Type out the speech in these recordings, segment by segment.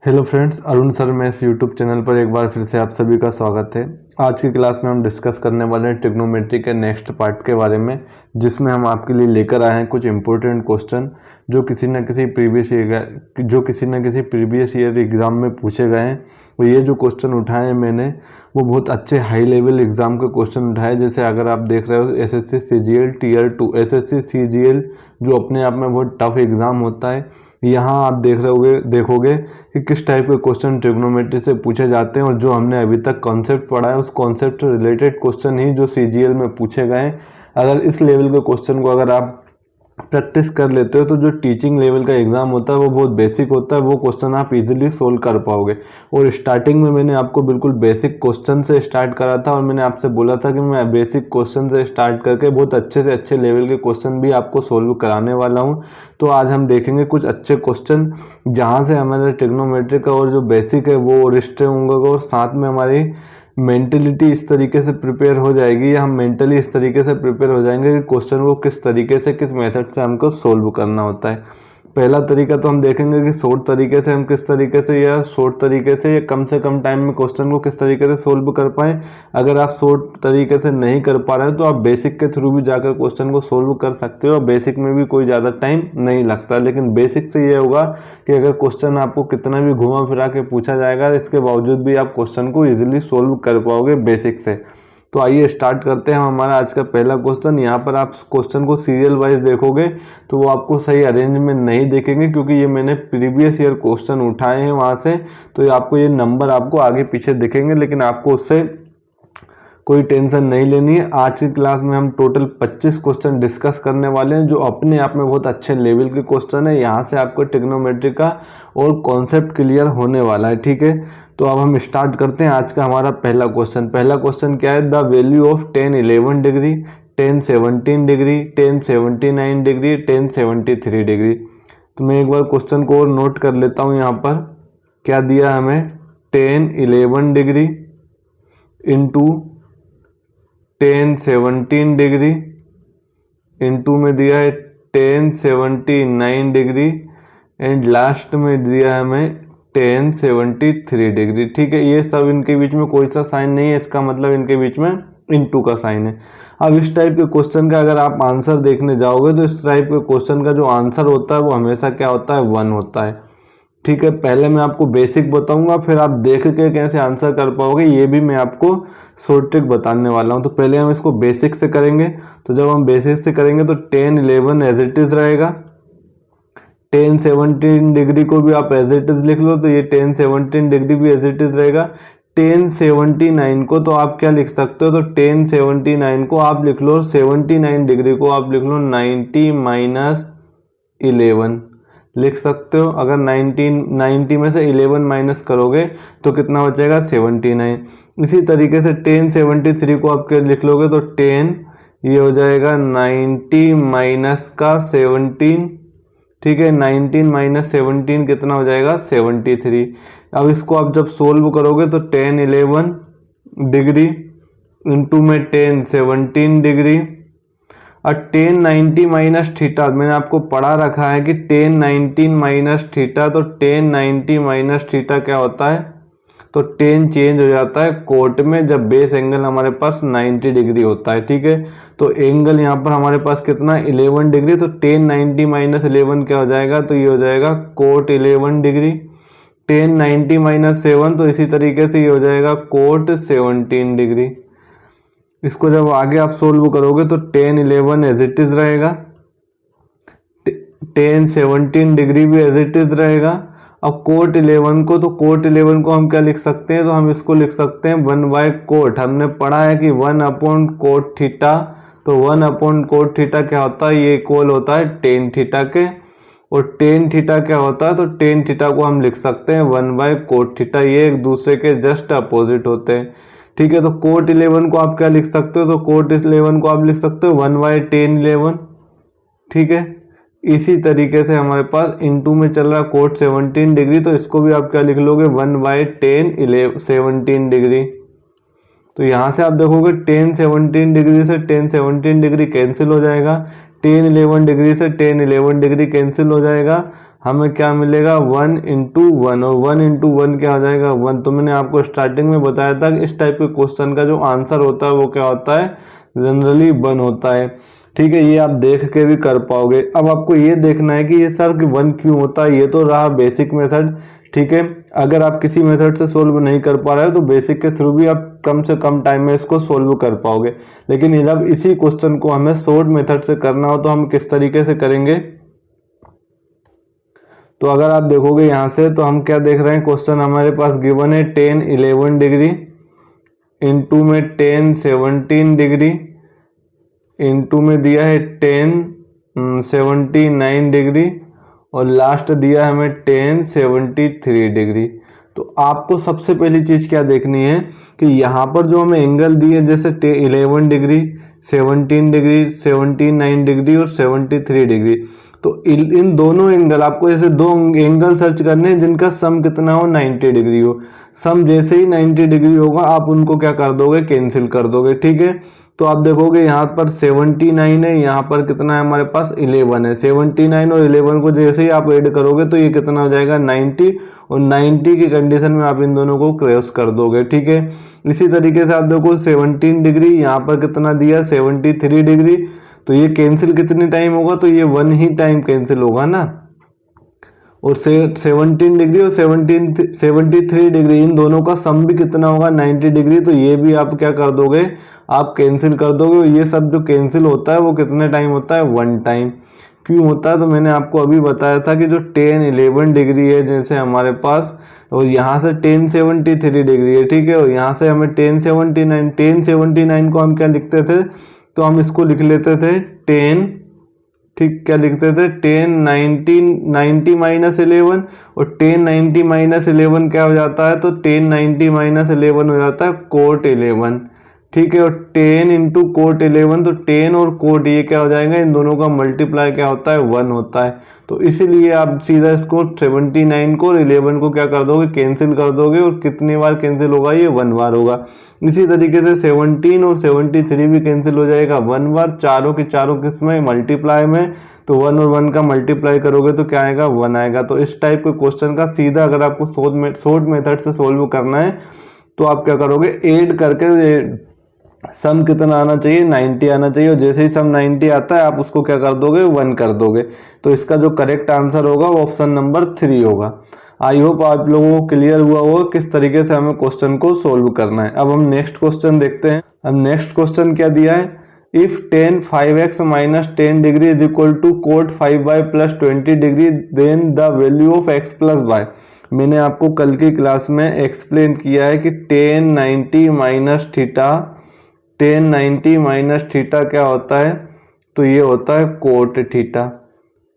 Hello friends, Arun sir में इस YouTube channel पर एक बार फिर से आप सभी का स्वागत है। आज की क्लास में हम डिस्कस करने वाले हैं ट्रिग्नोमेट्री के नेक्स्ट पार्ट के बारे में, जिसमें हम आपके लिए लेकर आए हैं कुछ इंपॉर्टेंट क्वेश्चन जो किसी न किसी प्रीवियस ईयर एग्ज़ाम में पूछे गए हैं। और ये जो क्वेश्चन उठाए हैं मैंने, वो बहुत अच्छे हाई लेवल एग्ज़ाम के क्वेश्चन उठाए। जैसे अगर आप देख रहे हो SSC CGL tier 2, SSC CGL जो अपने आप में बहुत टफ एग्ज़ाम होता है, यहाँ आप देखोगे कि किस टाइप के क्वेश्चन ट्रिग्नोमेट्री से पूछे जाते हैं। और जो हमने अभी तक कॉन्सेप्ट पढ़ा है, उस कॉन्सेप्ट से रिलेटेड क्वेश्चन ही जो सीजीएल में पूछे गए हैं। अगर इस लेवल के क्वेश्चन को अगर आप प्रैक्टिस कर लेते हो तो जो टीचिंग लेवल का एग्ज़ाम होता है वो बहुत बेसिक होता है, वो क्वेश्चन आप इजीली सोल्व कर पाओगे। और स्टार्टिंग में मैंने आपको बिल्कुल बेसिक क्वेश्चन से स्टार्ट करा था और मैंने आपसे बोला था कि मैं बेसिक क्वेश्चन से स्टार्ट करके बहुत अच्छे से अच्छे लेवल के क्वेश्चन भी आपको सोल्व कराने वाला हूँ। तो आज हम देखेंगे कुछ अच्छे क्वेश्चन जहाँ से हमारे ट्रिग्नोमेट्री का और जो बेसिक है वो रिश्ते होंगे, और साथ में हमारी मेंटलिटी इस तरीके से प्रिपेयर हो जाएगी, या हम मेंटली इस तरीके से प्रिपेयर हो जाएंगे कि क्वेश्चन को किस तरीके से, किस मेथड से हमको सोल्व करना होता है। पहला तरीका तो हम देखेंगे कि शॉर्ट तरीके से हम किस तरीके से, या शॉर्ट तरीके से कम टाइम में क्वेश्चन को किस तरीके से सोल्व कर पाएँ। अगर आप शॉर्ट तरीके से नहीं कर पा रहे हो तो आप बेसिक के थ्रू भी जाकर क्वेश्चन को सोल्व कर सकते हो। बेसिक में भी कोई ज़्यादा टाइम नहीं लगता, लेकिन बेसिक से ये होगा कि अगर क्वेश्चन आपको कितना भी घुमा फिरा के पूछा जाएगा, इसके बावजूद भी आप क्वेश्चन को ईजिली सोल्व कर पाओगे बेसिक से। तो आइए स्टार्ट करते हैं हमारा आज का पहला क्वेश्चन। यहाँ पर आप क्वेश्चन को सीरियल वाइज देखोगे तो वो आपको सही अरेंज में नहीं देखेंगे, क्योंकि ये मैंने प्रीवियस ईयर क्वेश्चन उठाए हैं वहाँ से। तो ये आपको ये नंबर आपको आगे पीछे दिखेंगे, लेकिन आपको उससे कोई टेंशन नहीं लेनी है। आज की क्लास में हम टोटल 25 क्वेश्चन डिस्कस करने वाले हैं, जो अपने आप में बहुत अच्छे लेवल के क्वेश्चन है। यहाँ से आपको ट्रिग्नोमेट्री का और कॉन्सेप्ट क्लियर होने वाला है, ठीक है। तो अब हम स्टार्ट करते हैं आज का हमारा पहला क्वेश्चन। पहला क्वेश्चन क्या है? The value of 1011 degree, 1017 degree, 1079 degree, 1073 degree. तो मैं एक बार क्वेश्चन को और नोट कर लेता हूँ। यहाँ पर क्या दिया हमें? 1011 डिग्री इंटू 1017 डिग्री इंटू में दिया है 1079 डिग्री, एंड लास्ट में दिया है हमें 1073 डिग्री, ठीक है। ये सब इनके बीच में कोई सा साइन नहीं है, इसका मतलब इनके बीच में इंटू का साइन है। अब इस टाइप के क्वेश्चन का अगर आप आंसर देखने जाओगे तो इस टाइप के क्वेश्चन का जो आंसर होता है वो हमेशा क्या होता है? 1 होता है, ठीक है। पहले मैं आपको बेसिक बताऊंगा, फिर आप देख के कैसे आंसर कर पाओगे ये भी मैं आपको शॉर्ट ट्रिक बताने वाला हूं। तो पहले हम इसको बेसिक से करेंगे। तो जब हम बेसिक से करेंगे तो 1011 एज इट इज रहेगा, 1017 डिग्री को भी आप एज इट इज लिख लो, तो ये 1017 डिग्री भी एज इट इज रहेगा। 1079 को तो आप क्या लिख सकते हो? तो 1079 को आप लिख लो, 79 डिग्री को आप लिख लो 90 माइनस 11 लिख सकते हो। अगर 90 में से 11 माइनस करोगे तो कितना बचेगा? 79। इसी तरीके से 1073 को आप क्या लिख लोगे? तो 10 ये हो जाएगा 90 माइनस का 17, ठीक है। 19 माइनस 17 कितना हो जाएगा? 73। अब इसको आप जब सोल्व करोगे तो 1011 डिग्री इंटू में 1017 डिग्री, और 1090 माइनस थीटा मैंने आपको पढ़ा रखा है कि 1090 माइनस थीटा, तो 1090 माइनस थीटा क्या होता है? तो 10 चेंज हो जाता है कोट में जब बेस एंगल हमारे पास 90 डिग्री होता है, ठीक है। तो एंगल यहाँ पर हमारे पास कितना? 11 डिग्री। तो 1090 माइनस 11 क्या हो जाएगा? तो ये हो जाएगा कोट 11 डिग्री। 1090 माइनस 7, तो इसी तरीके से ये हो जाएगा कोट 17 डिग्री। इसको जब आगे आप सोल्व करोगे तो 1011 एज इट इज रहेगा, 1017 डिग्री भी एज इट इज रहेगा। अब कोट 11 को, तो कोट 11 को हम क्या लिख सकते हैं? तो हम इसको लिख सकते हैं 1 बाय कोट। हमने पढ़ा है कि 1 अपॉन कोट थीटा, तो 1 अपॉन कोट थीटा क्या होता है? ये इक्वल होता है टेन थीटा के। और टेन थीटा क्या होता है? तो टेन थीटा को हम लिख सकते हैं 1 बाय कोट थीटा। ये एक दूसरे के जस्ट अपोजिट होते हैं, ठीक है। तो कोट 11 को आप क्या लिख सकते हो? तो कोट 11 को आप लिख सकते हो 1 बाय 1011, ठीक है। इसी तरीके से हमारे पास इनटू में चल रहा है कोट 17 डिग्री, तो इसको भी आप क्या लिख लोगे? 1 बाय 17 डिग्री। तो यहाँ से आप देखोगे 1017 डिग्री से 1017 डिग्री कैंसिल हो जाएगा, 1011 डिग्री से 1011 डिग्री कैंसिल हो जाएगा। हमें क्या मिलेगा 1 × 1, और 1 × 1 क्या हो जाएगा 1। तो मैंने आपको स्टार्टिंग में बताया था कि इस टाइप के क्वेश्चन का जो आंसर होता है वो क्या होता है, जनरली 1 होता है। ठीक है, ये आप देख के भी कर पाओगे। अब आपको ये देखना है कि ये सर कि 1 क्यों होता है। ये तो रहा बेसिक मेथड। ठीक है, अगर आप किसी मेथड से सोल्व नहीं कर पा रहे हो तो बेसिक के थ्रू भी आप कम से कम टाइम में इसको सोल्व कर पाओगे। लेकिन जब इसी क्वेश्चन को हमें शॉर्ट मेथड से करना हो तो हम किस तरीके से करेंगे। तो अगर आप देखोगे यहाँ से तो हम क्या देख रहे हैं, क्वेश्चन हमारे पास गिवन है 10 11 डिग्री, इनटू में 10 17 डिग्री, इनटू में दिया है 10 79 डिग्री, और लास्ट दिया है हमें 10 73 डिग्री। तो आपको सबसे पहली चीज़ क्या देखनी है कि यहाँ पर जो हमें एंगल दिए जैसे 11 डिग्री, 17 डिग्री, 79 डिग्री और 73 डिग्री, तो इन दोनों एंगल आपको ऐसे दो एंगल सर्च करने हैं जिनका सम कितना हो, 90 डिग्री हो। सम जैसे ही 90 डिग्री होगा आप उनको क्या कर दोगे, कैंसिल कर दोगे। ठीक है, तो आप देखोगे यहाँ पर 79 है, यहाँ पर कितना है हमारे पास 11 है। 79 और 11 को जैसे ही आप ऐड करोगे तो ये कितना हो जाएगा 90, और 90 की कंडीशन में आप इन दोनों को क्रॉस कर दोगे। ठीक है, इसी तरीके से आप देखो 17 डिग्री, यहाँ पर कितना दिया 73 डिग्री, तो ये कैंसिल कितने टाइम होगा, तो ये 1 ही टाइम कैंसिल होगा ना। और 17 डिग्री और 73 डिग्री इन दोनों का सम भी कितना होगा 90 डिग्री, तो ये भी आप क्या कर दोगे, आप कैंसिल कर दोगे। और ये सब जो कैंसिल होता है वो कितने टाइम होता है, 1 टाइम। क्यों होता है, तो मैंने आपको अभी बताया था कि जो 10 11 डिग्री है जैसे हमारे पास, और यहाँ से 10 73 डिग्री है। ठीक है, और यहाँ से हमें 10 79 को हम क्या लिखते थे, तो हम इसको लिख लेते थे 10, ठीक, क्या लिखते थे 10 90 माइनस 11, और 10 90 माइनस 11 क्या हो जाता है, तो 10 90 माइनस 11 हो जाता है कोट 11। ठीक है, और 10 इंटू कोट 11, तो 10 और कोट ये क्या हो जाएगा, इन दोनों का मल्टीप्लाई क्या होता है, 1 होता है। तो इसीलिए आप सीधा इसको 79 को और 11 को क्या कर दोगे, कैंसिल कर दोगे, और कितनी बार कैंसिल होगा, ये 1 बार होगा। इसी तरीके से 17 और 73 भी कैंसिल हो जाएगा 1 बार, चारों की चारों किसमें, मल्टीप्लाई में। तो 1 और 1 का मल्टीप्लाई करोगे तो क्या आएगा, 1 आएगा। तो इस टाइप के क्वेश्चन का सीधा अगर आपको शॉर्ट मेथड से सोल्व करना है तो आप क्या करोगे, ऐड करके सम कितना आना चाहिए, 90 आना चाहिए, और जैसे ही सम 90 आता है आप उसको क्या कर दोगे, 1 कर दोगे। तो इसका जो करेक्ट आंसर होगा वो ऑप्शन नंबर 3 होगा। आई होप आप लोगों को क्लियर हुआ होगा किस तरीके से हमें क्वेश्चन को सोल्व करना है। अब हम नेक्स्ट क्वेश्चन देखते हैं। अब नेक्स्ट क्वेश्चन क्या दिया है, if tan 5x minus 10 degree is equal to cot 5y plus 20 degree then the value of x plus y. मैंने आपको कल की क्लास में एक्सप्लेन किया है कि tan 90 minus theta, tan 90 minus theta क्या होता है, तो ये होता है कोट थीटा।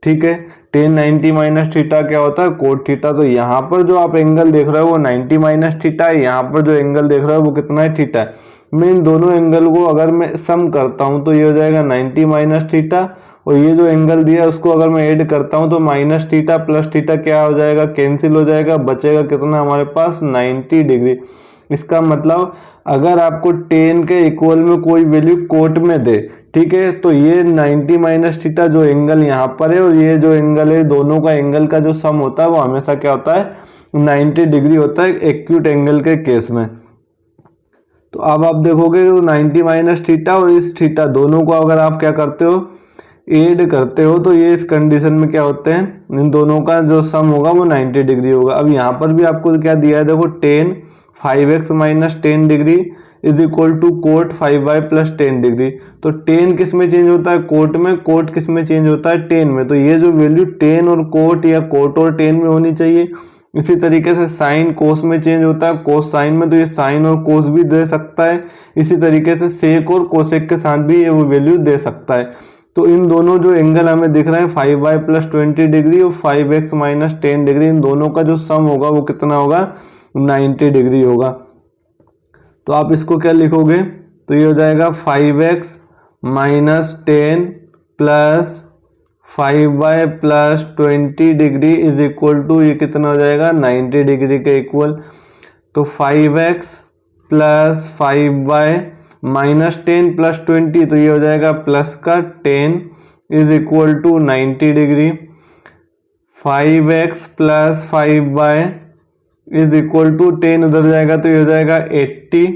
ठीक है, tan 90 माइनस थीटा क्या होता है, कोट थीटा। तो यहाँ पर जो आप एंगल देख रहे हो वो 90 माइनस थीटा है, यहाँ पर जो एंगल देख रहे हो वो कितना है, थीटा है। मैं इन दोनों एंगल को अगर मैं सम करता हूँ तो ये हो जाएगा 90 माइनस थीटा, और ये जो एंगल दिया है उसको अगर मैं ऐड करता हूँ तो माइनस थीटा प्लस थीटा क्या हो जाएगा, कैंसिल हो जाएगा, बचेगा कितना हमारे पास 90 डिग्री। इसका मतलब अगर आपको tan के इक्वल में कोई वैल्यू कोट में दे, ठीक है, तो ये 90 माइनस थीटा जो एंगल यहाँ पर है और ये जो एंगल है, दोनों का एंगल का जो सम होता है वो हमेशा क्या होता है, 90 डिग्री होता है एक्यूट एंगल के केस में। तो अब आप देखोगे तो 90 माइनस थीटा और इस थीटा दोनों को अगर आप क्या करते हो, ऐड करते हो, तो ये इस कंडीशन में क्या होते हैं, इन दोनों का जो सम होगा वो 90 डिग्री होगा। अब यहाँ पर भी आपको क्या दिया है, देखो tan 5x minus 10 degree is equal to cot 5y plus 10 degree. तो tan किस में चेंज होता है, कोट में, कोट किस में चेंज होता है, tan में। तो ये जो वैल्यू tan और कोट या कोट और tan में होनी चाहिए। इसी तरीके से साइन कोस में चेंज होता है, कोस साइन में, तो ये साइन और कोस भी दे सकता है। इसी तरीके से सेक और कोसेक के साथ भी ये वो वैल्यू दे सकता है। तो इन दोनों जो एंगल हमें दिख रहे हैं 5y प्लस 20 डिग्री और 5x माइनस 10 डिग्री, इन दोनों का जो सम होगा वो कितना होगा, 90 डिग्री होगा। तो आप इसको क्या लिखोगे, तो ये हो जाएगा 5x minus 10 plus 5y plus 20 degree is equal to, ये कितना हो जाएगा 90 डिग्री के इक्वल। तो 5x plus 5y minus 10 plus 20, तो ये हो जाएगा प्लस का 10 is equal to 90 degree. 5x plus 5y is equal to 10 उधर जाएगा तो ये हो जाएगा 80।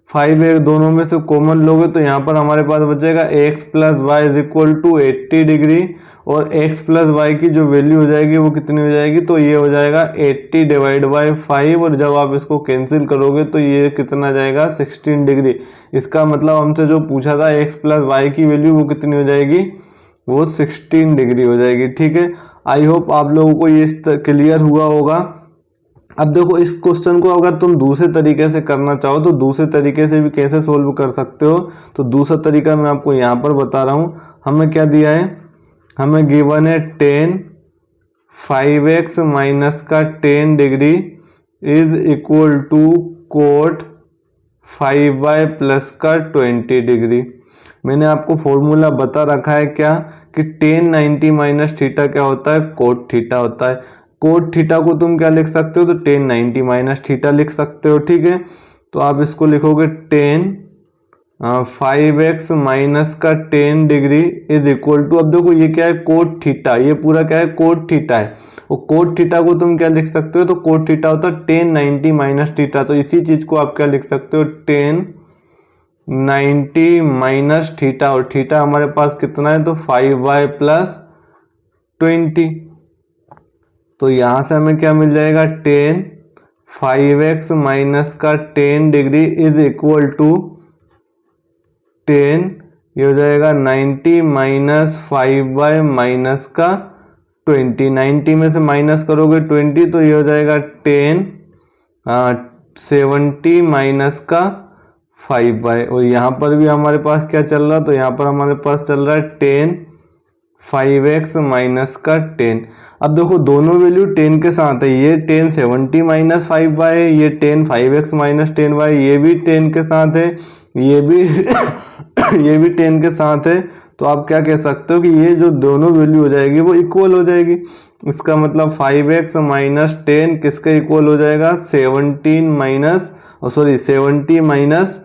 5 एक दोनों में से कॉमन लोगे तो यहाँ पर हमारे पास बचेगा x plus y is equal to 80 degree, और x प्लस वाई की जो वैल्यू हो जाएगी वो कितनी हो जाएगी, तो ये हो जाएगा 80 डिवाइड बाई 5, और जब आप इसको कैंसिल करोगे तो ये कितना जाएगा 16 डिग्री। इसका मतलब हमसे जो पूछा था x प्लस वाई की वैल्यू वो कितनी हो जाएगी, वो 16 डिग्री हो जाएगी। ठीक है, आई होप आप लोगों को ये क्लियर हुआ होगा। अब देखो इस क्वेश्चन को अगर तुम दूसरे तरीके से करना चाहो तो दूसरे तरीके से भी कैसे सोल्व कर सकते हो, तो दूसरा तरीका मैं आपको यहाँ पर बता रहा हूँ। हमें क्या दिया है, हमें गिवन है 10 5x माइनस का 10 degree is equal to cot 5y plus का 20 डिग्री। मैंने आपको फॉर्मूला बता रखा है क्या कि tan 90 माइनस थीटा क्या होता है, कोट थीटा होता है। कोट थीटा को तुम क्या लिख सकते हो, तो tan 90 माइनस थीटा लिख सकते हो। ठीक है, तो आप इसको लिखोगे tan 5x माइनस का 10 डिग्री इज इक्वल टू, अब देखो ये क्या है, कोट थीटा, ये पूरा क्या है, कोट थीटा है। और कोट थीटा को तुम क्या लिख सकते हो, तो कोट थीटा होता है tan 90 माइनस थीटा। तो इसी चीज को आप क्या लिख सकते हो, tan 90 माइनस थीटा, और थीटा हमारे पास कितना है, तो 5y प्लस 20। तो यहाँ से हमें क्या मिल जाएगा, tan 5x माइनस का 10 डिग्री इज इक्वल टू 10, ये हो जाएगा 90 माइनस 5y माइनस का 20। 90 में से माइनस करोगे 20 तो ये हो जाएगा 10 70 माइनस का 5y। और यहाँ पर भी हमारे पास क्या चल रहा है, तो यहाँ पर हमारे पास चल रहा है 10 5x माइनस का 10। अब देखो दोनों वैल्यू 10 के साथ है, ये 10 70 माइनस 5y है, ये 10 5x माइनस 10y, ये भी 10 के साथ है, ये भी ये भी 10 के साथ है। तो आप क्या कह सकते हो कि ये जो दोनों वैल्यू हो जाएगी वो इक्वल हो जाएगी। इसका मतलब 5x माइनस 10 किसके इक्वल हो जाएगा, 70 माइनस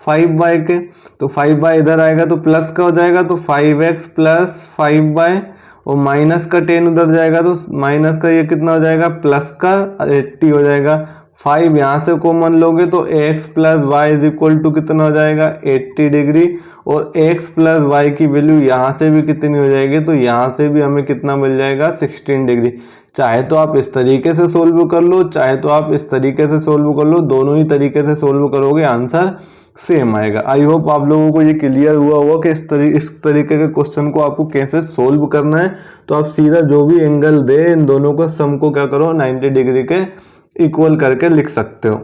5y के। तो 5y इधर आएगा तो प्लस का हो जाएगा, तो 5x प्लस 5y, और माइनस का 10 उधर जाएगा तो माइनस का ये कितना हो जाएगा, प्लस का 80 हो जाएगा। 5 यहाँ से कॉमन लोगे तो x plus y is equal to कितना हो जाएगा, 80 डिग्री, और x प्लस वाई की वैल्यू यहाँ से भी कितनी हो जाएगी, तो यहाँ से भी हमें कितना मिल जाएगा, 16 डिग्री। चाहे तो आप इस तरीके से सोल्व कर लो, चाहे तो आप इस तरीके से सोल्व कर लो, दोनों ही तरीके से सोल्व करोगे आंसर सेम आएगा। आई होप आप लोगों को ये क्लियर हुआ होगा कि इस तरीके के क्वेश्चन को आपको कैसे सोल्व करना है। तो आप सीधा जो भी एंगल दे इन दोनों को सम को क्या करो, 90 डिग्री के इक्वल करके लिख सकते हो।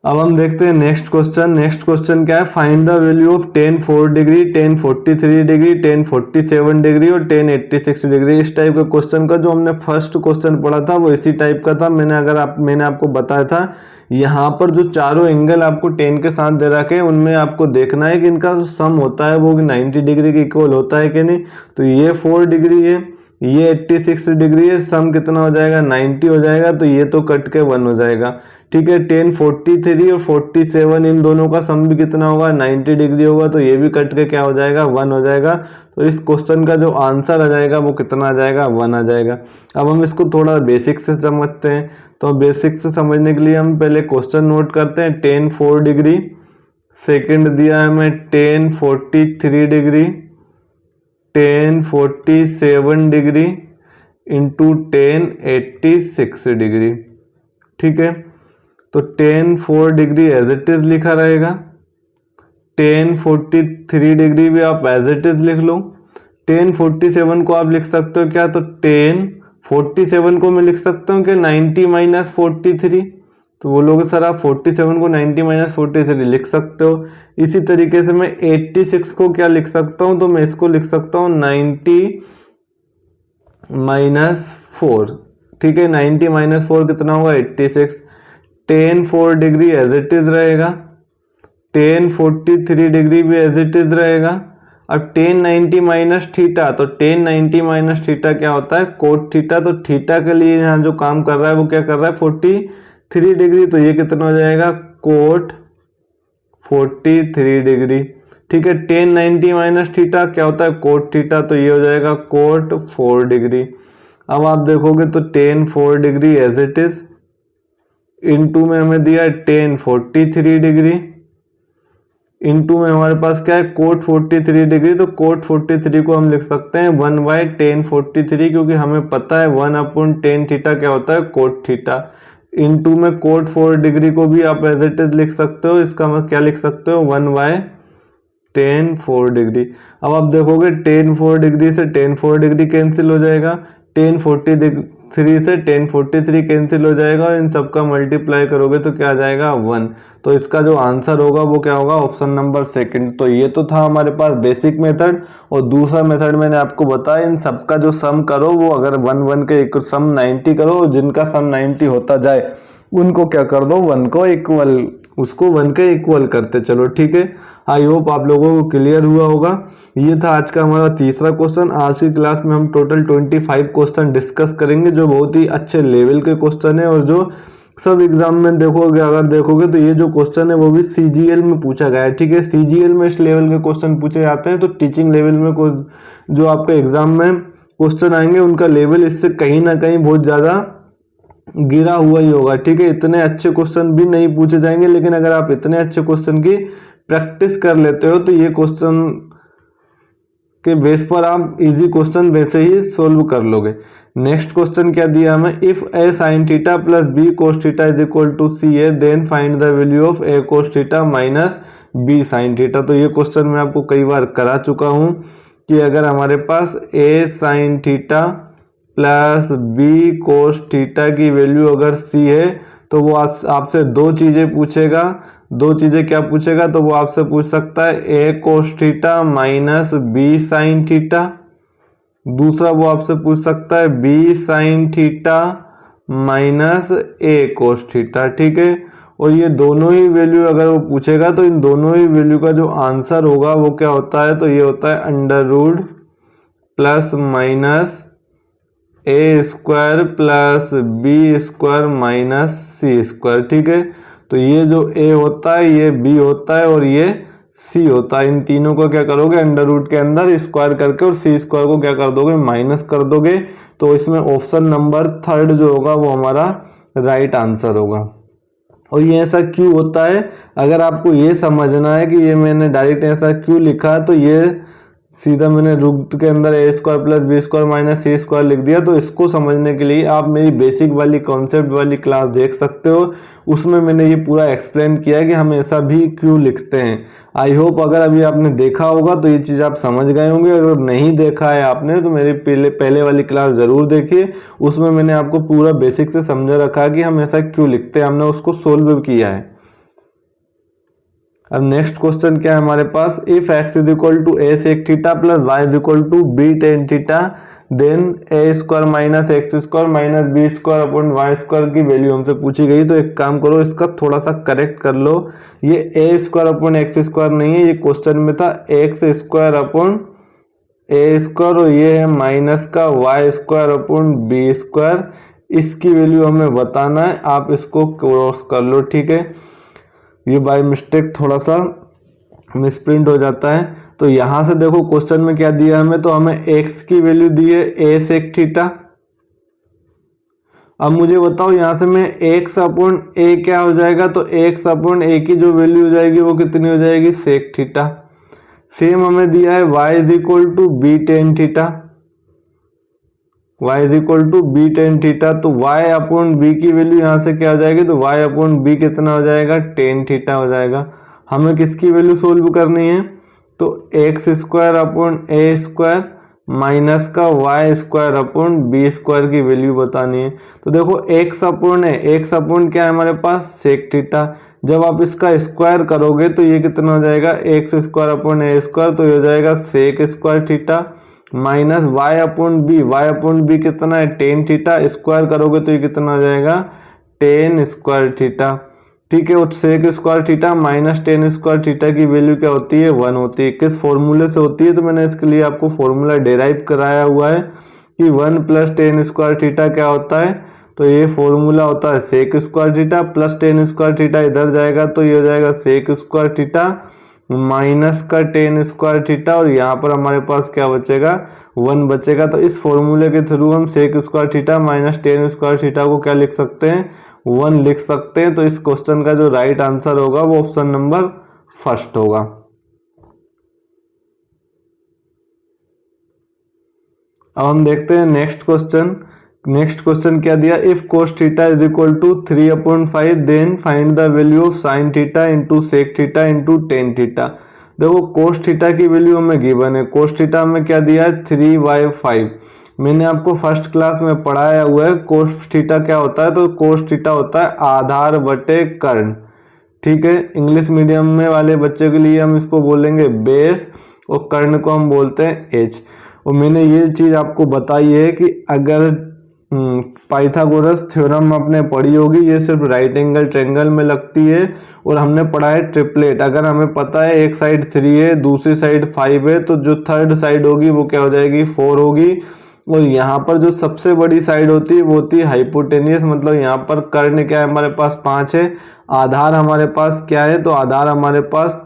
अब हम देखते हैं नेक्स्ट क्वेश्चन। नेक्स्ट क्वेश्चन क्या है, find the value of tan 4 degree, tan 43 degree, tan 47 degree और tan 86 डिग्री। इस टाइप का क्वेश्चन का जो हमने फर्स्ट क्वेश्चन पढ़ा था वो इसी टाइप का था। मैंने आपको बताया था यहाँ पर जो चारों एंगल आपको 10 के साथ दे रखे हैं उनमें आपको देखना है कि इनका जो सम होता है वो 90 डिग्री के इक्वल होता है कि नहीं। तो ये 4 डिग्री है, ये 86 डिग्री है, सम कितना हो जाएगा, 90 हो जाएगा, तो ये तो कट के 1 हो जाएगा। ठीक है, tan 43 और 47 इन दोनों का सम भी कितना होगा, 90 डिग्री होगा, तो ये भी कट के क्या हो जाएगा, 1 हो जाएगा। तो इस क्वेश्चन का जो आंसर आ जाएगा वो कितना आ जाएगा, 1 आ जाएगा। अब हम इसको थोड़ा बेसिक से समझते हैं। तो बेसिक से समझने के लिए हम पहले क्वेश्चन नोट करते हैं। tan 4 डिग्री, सेकेंड दिया है हमें tan 43 degree, tan 47 degree into tan 86 degree. ठीक है, तो tan 4 degree as it is लिखा रहेगा, tan 43 डिग्री भी आप एज इट इज लिख लो। tan 47 को आप लिख सकते हो क्या, तो tan 47 को मैं लिख सकता हूँ कि 90 माइनस 43। तो बोलोगे सर आप 47 को 90 माइनस 43 लिख सकते हो। इसी तरीके से मैं 86 को क्या लिख सकता हूँ, तो मैं इसको लिख सकता हूँ 90 माइनस 4। ठीक है, 90 माइनस 4 कितना होगा, 86। tan 4 degree as it is रहेगा, tan 43 डिग्री भी एज इट इज रहेगा। अब tan 90 माइनस थीटा, तो tan 90 माइनस थीटा क्या होता है, कोट थीटा। तो थीटा के लिए यहाँ जो काम कर रहा है वो क्या कर रहा है, 43 डिग्री। तो ये कितना हो जाएगा, कोट 43 डिग्री। ठीक है, tan 90 माइनस थीटा क्या होता है, कोट थीटा, तो ये हो जाएगा कोट 4 डिग्री। अब आप देखोगे तो tan 4 degree as it is, into में हमें दिया है tan 43 डिग्री, इनटू में हमारे पास क्या है कोट 43 डिग्री, तो कोट 43 को हम लिख सकते हैं 1/tan 43, क्योंकि हमें पता है 1/tan थीटा क्या होता है, कोट थीटा। इनटू में कोट 4 डिग्री को भी आप एज इट इज लिख सकते हो, इसका मतलब क्या लिख सकते हो 1/tan 4 डिग्री। अब आप देखोगे tan 4 डिग्री से tan 4 डिग्री कैंसिल हो जाएगा, tan 43 से tan 43 कैंसिल हो जाएगा, और इन सबका मल्टीप्लाई करोगे तो क्या आ जाएगा 1। तो इसका जो आंसर होगा वो क्या होगा, ऑप्शन नंबर सेकंड। तो ये तो था हमारे पास बेसिक मेथड, और दूसरा मेथड मैंने आपको बताया इन सबका जो सम करो वो अगर 1 के सम 90 करो, और जिनका सम 90 होता जाए उनको क्या कर दो 1 को इक्वल, उसको 1 के इक्वल करते चलो। ठीक है, आई होप आप लोगों को क्लियर हुआ होगा। ये था आज का हमारा तीसरा क्वेश्चन। आज की क्लास में हम टोटल 25 क्वेश्चन डिस्कस करेंगे, जो बहुत ही अच्छे लेवल के क्वेश्चन है, और जो सब एग्जाम में देखोगे, अगर देखोगे तो ये जो क्वेश्चन है वो भी CGL में पूछा गया है। ठीक है, CGL में इस लेवल के क्वेश्चन पूछे जाते हैं, तो टीचिंग लेवल में जो आपके एग्जाम में क्वेश्चन आएंगे उनका लेवल इससे कहीं ना कहीं बहुत ज़्यादा गिरा हुआ ही होगा। ठीक है, इतने अच्छे क्वेश्चन भी नहीं पूछे जाएंगे, लेकिन अगर आप इतने अच्छे क्वेश्चन की प्रैक्टिस कर लेते हो तो ये क्वेश्चन के बेस पर आप इजी क्वेश्चन वैसे ही सोल्व कर लोगे। नेक्स्ट क्वेश्चन क्या दिया हमें, if a sin theta plus b cos theta is equal to c a, then find the value of a cos theta minus b sin theta. तो ये क्वेश्चन मैं आपको कई बार करा चुका हूँ कि अगर हमारे पास a sin theta plus b cos theta की वैल्यू अगर c है, तो वो आपसे दो चीजें पूछेगा। दो चीजें क्या पूछेगा, तो वो आपसे पूछ सकता है a cos theta minus b sin theta, दूसरा वो आपसे पूछ सकता है b sin theta minus a cos theta. ठीक है, और ये दोनों ही वैल्यू अगर वो पूछेगा तो इन दोनों ही वैल्यू का जो आंसर होगा वो क्या होता है, तो ये होता है under root plus minus a square plus b square minus c square. ठीक है, तो ये जो a होता है, ये b होता है, और ये c होता है। इन तीनों को क्या करोगे, अंडर रूट के अंदर स्क्वायर करके और c स्क्वायर को क्या कर दोगे, माइनस कर दोगे। तो इसमें ऑप्शन नंबर थर्ड जो होगा वो हमारा राइट आंसर होगा। और ये ऐसा क्यों होता है, अगर आपको ये समझना है कि ये मैंने डायरेक्ट ऐसा क्यों लिखा, तो ये सीधा मैंने रूट के अंदर a square plus b square minus c square लिख दिया। तो इसको समझने के लिए आप मेरी बेसिक वाली कॉन्सेप्ट वाली क्लास देख सकते हो, उसमें मैंने ये पूरा एक्सप्लेन किया है कि हम ऐसा भी क्यों लिखते हैं। आई होप अगर अभी आपने देखा होगा तो ये चीज़ आप समझ गए होंगे। अगर नहीं देखा है आपने तो मेरी पहले वाली क्लास ज़रूर देखिए, उसमें मैंने आपको पूरा बेसिक से समझा रखा कि हम ऐसा क्यों लिखते हैं, हमने उसको सोल्व किया है। अब नेक्स्ट क्वेश्चन क्या है हमारे पास, if x is equal to a sec theta plus y is equal to b tan theta, then a square minus X square minus B square upon Y square की value हमसे पूछी गई। तो एक काम करो, इसका थोड़ा सा करेक्ट कर लो, ये a square upon x square नहीं है, ये क्वेश्चन में था x square upon a square, और ये है माइनस का y square upon b square. इसकी वैल्यू हमें बताना है, आप इसको क्रॉस कर लो। ठीक है, ये बाय मिस्टेक थोड़ा सा मिसप्रिंट हो जाता है। तो यहां से देखो क्वेश्चन में क्या दिया हमें, तो हमें x की वैल्यू दी है a sec थीटा। अब मुझे बताओ यहां से मैं x अपॉन a क्या हो जाएगा, तो x अपॉन a की जो वैल्यू हो जाएगी वो कितनी हो जाएगी, sec थीटा। सेम हमें दिया है y is equal to b tan theta, y is equal to b tan theta. तो y अपॉन बी की वैल्यू यहाँ से क्या हो जाएगी, तो y अपॉन बी कितना हो जाएगा, टेन थीटा हो जाएगा। हमें किसकी वैल्यू सोल्व करनी है, तो x square upon a square minus का y square upon b square की वैल्यू बतानी है। तो देखो x अपॉन है, x अपॉन क्या है हमारे पास, सेक थीटा। जब आप इसका स्क्वायर करोगे तो ये कितना हो जाएगा, x square upon a square, तो ये हो जाएगा sec square theta minus y upon b कितना है, टेन थीटा। स्क्वायर करोगे तो ये कितना हो जाएगा, टेन स्क्वायर थीटा। ठीक है, और sec square theta minus tan square theta की वैल्यू क्या होती है, 1 होती है। किस फॉर्मूले से होती है, तो मैंने इसके लिए आपको फॉर्मूला डेराइव कराया हुआ है कि 1 प्लस टेन स्क्वायर थीटा क्या होता है, तो ये फॉर्मूला होता है sec square theta plus tan square theta, इधर जाएगा तो ये हो जाएगा सेक स्क्वायर थीटा माइनस का टेन स्क्वायर थीटा, और यहाँ पर हमारे पास क्या बचेगा 1 बचेगा। तो इस फॉर्मूले के थ्रू हम sec square theta minus tan square theta को क्या लिख सकते हैं 1 लिख सकते हैं। तो इस क्वेश्चन का जो राइट आंसर होगा वो ऑप्शन नंबर फर्स्ट होगा। अब हम देखते हैं नेक्स्ट क्वेश्चन। नेक्स्ट क्वेश्चन क्या दिया, if cos theta is equal to 3/5 then find the value of sine theta into sec theta into tan theta. देखो कोस थीटा की वैल्यू हमें गिवन है, कोस थीटा में क्या दिया है 3/5। मैंने आपको फर्स्ट क्लास में पढ़ाया हुआ है कोस थीटा क्या होता है, तो कोस थीटा होता है आधार बटे कर्ण, ठीक है। इंग्लिश मीडियम में वाले बच्चों के लिए हम इसको बोलेंगे बेस और कर्ण को हम बोलते हैं एच। और मैंने ये चीज़ आपको बताई है कि अगर पाइथागोरस थ्योरम आपने पढ़ी होगी, ये सिर्फ राइट एंगल ट्रायंगल में लगती है, और हमने पढ़ा है ट्रिपलेट। अगर हमें पता है एक साइड 3 है दूसरी साइड 5 है, तो जो थर्ड साइड होगी वो क्या हो जाएगी 4 होगी, और यहाँ पर जो सबसे बड़ी साइड होती है वो होती है हाइपोटेनियस, मतलब यहाँ पर कर्ण क्या है हमारे पास 5 है, आधार हमारे पास क्या है, तो आधार हमारे पास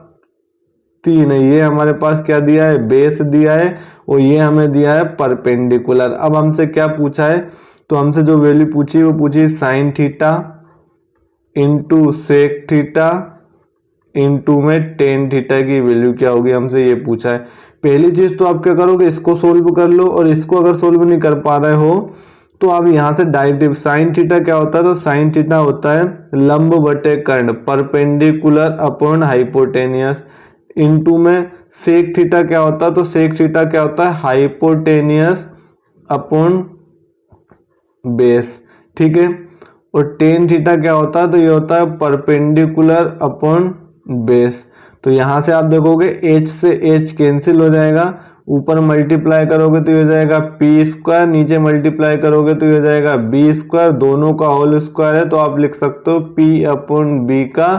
3 है, ये हमारे पास क्या दिया है बेस दिया है, और ये हमें दिया है परपेंडिकुलर। अब हमसे क्या पूछा है, तो हमसे जो वैल्यू पूछी वो पूछी sine theta into sec theta into में टेन थीटा की वैल्यू क्या होगी, हमसे ये पूछा है। पहली चीज तो आप क्या करोगे इसको सोल्व कर लो, और इसको अगर सोल्व नहीं कर पा रहे हो तो आप यहाँ से डायरेक्ट साइन थीटा क्या होता है, तो साइन थीटा होता है लंब बटे कर्ण परपेंडिकुलर अपॉन हाइपोटेनियस, इंटू में सेक थीटा क्या होता है, तो सेक थीटा क्या होता है हाइपोटेनियस अपॉन बेस, ठीक है। और टेन थीटा क्या होता है, तो ये होता है परपेंडिकुलर अपॉन बेस। तो यहाँ से आप देखोगे h से h कैंसिल हो जाएगा, ऊपर मल्टीप्लाई करोगे तो ये हो जाएगा पी स्क्वायर, नीचे मल्टीप्लाई करोगे तो ये हो जाएगा बी स्क्वायर, दोनों का होल स्क्वायर है तो आप लिख सकते हो p अपॉन बी का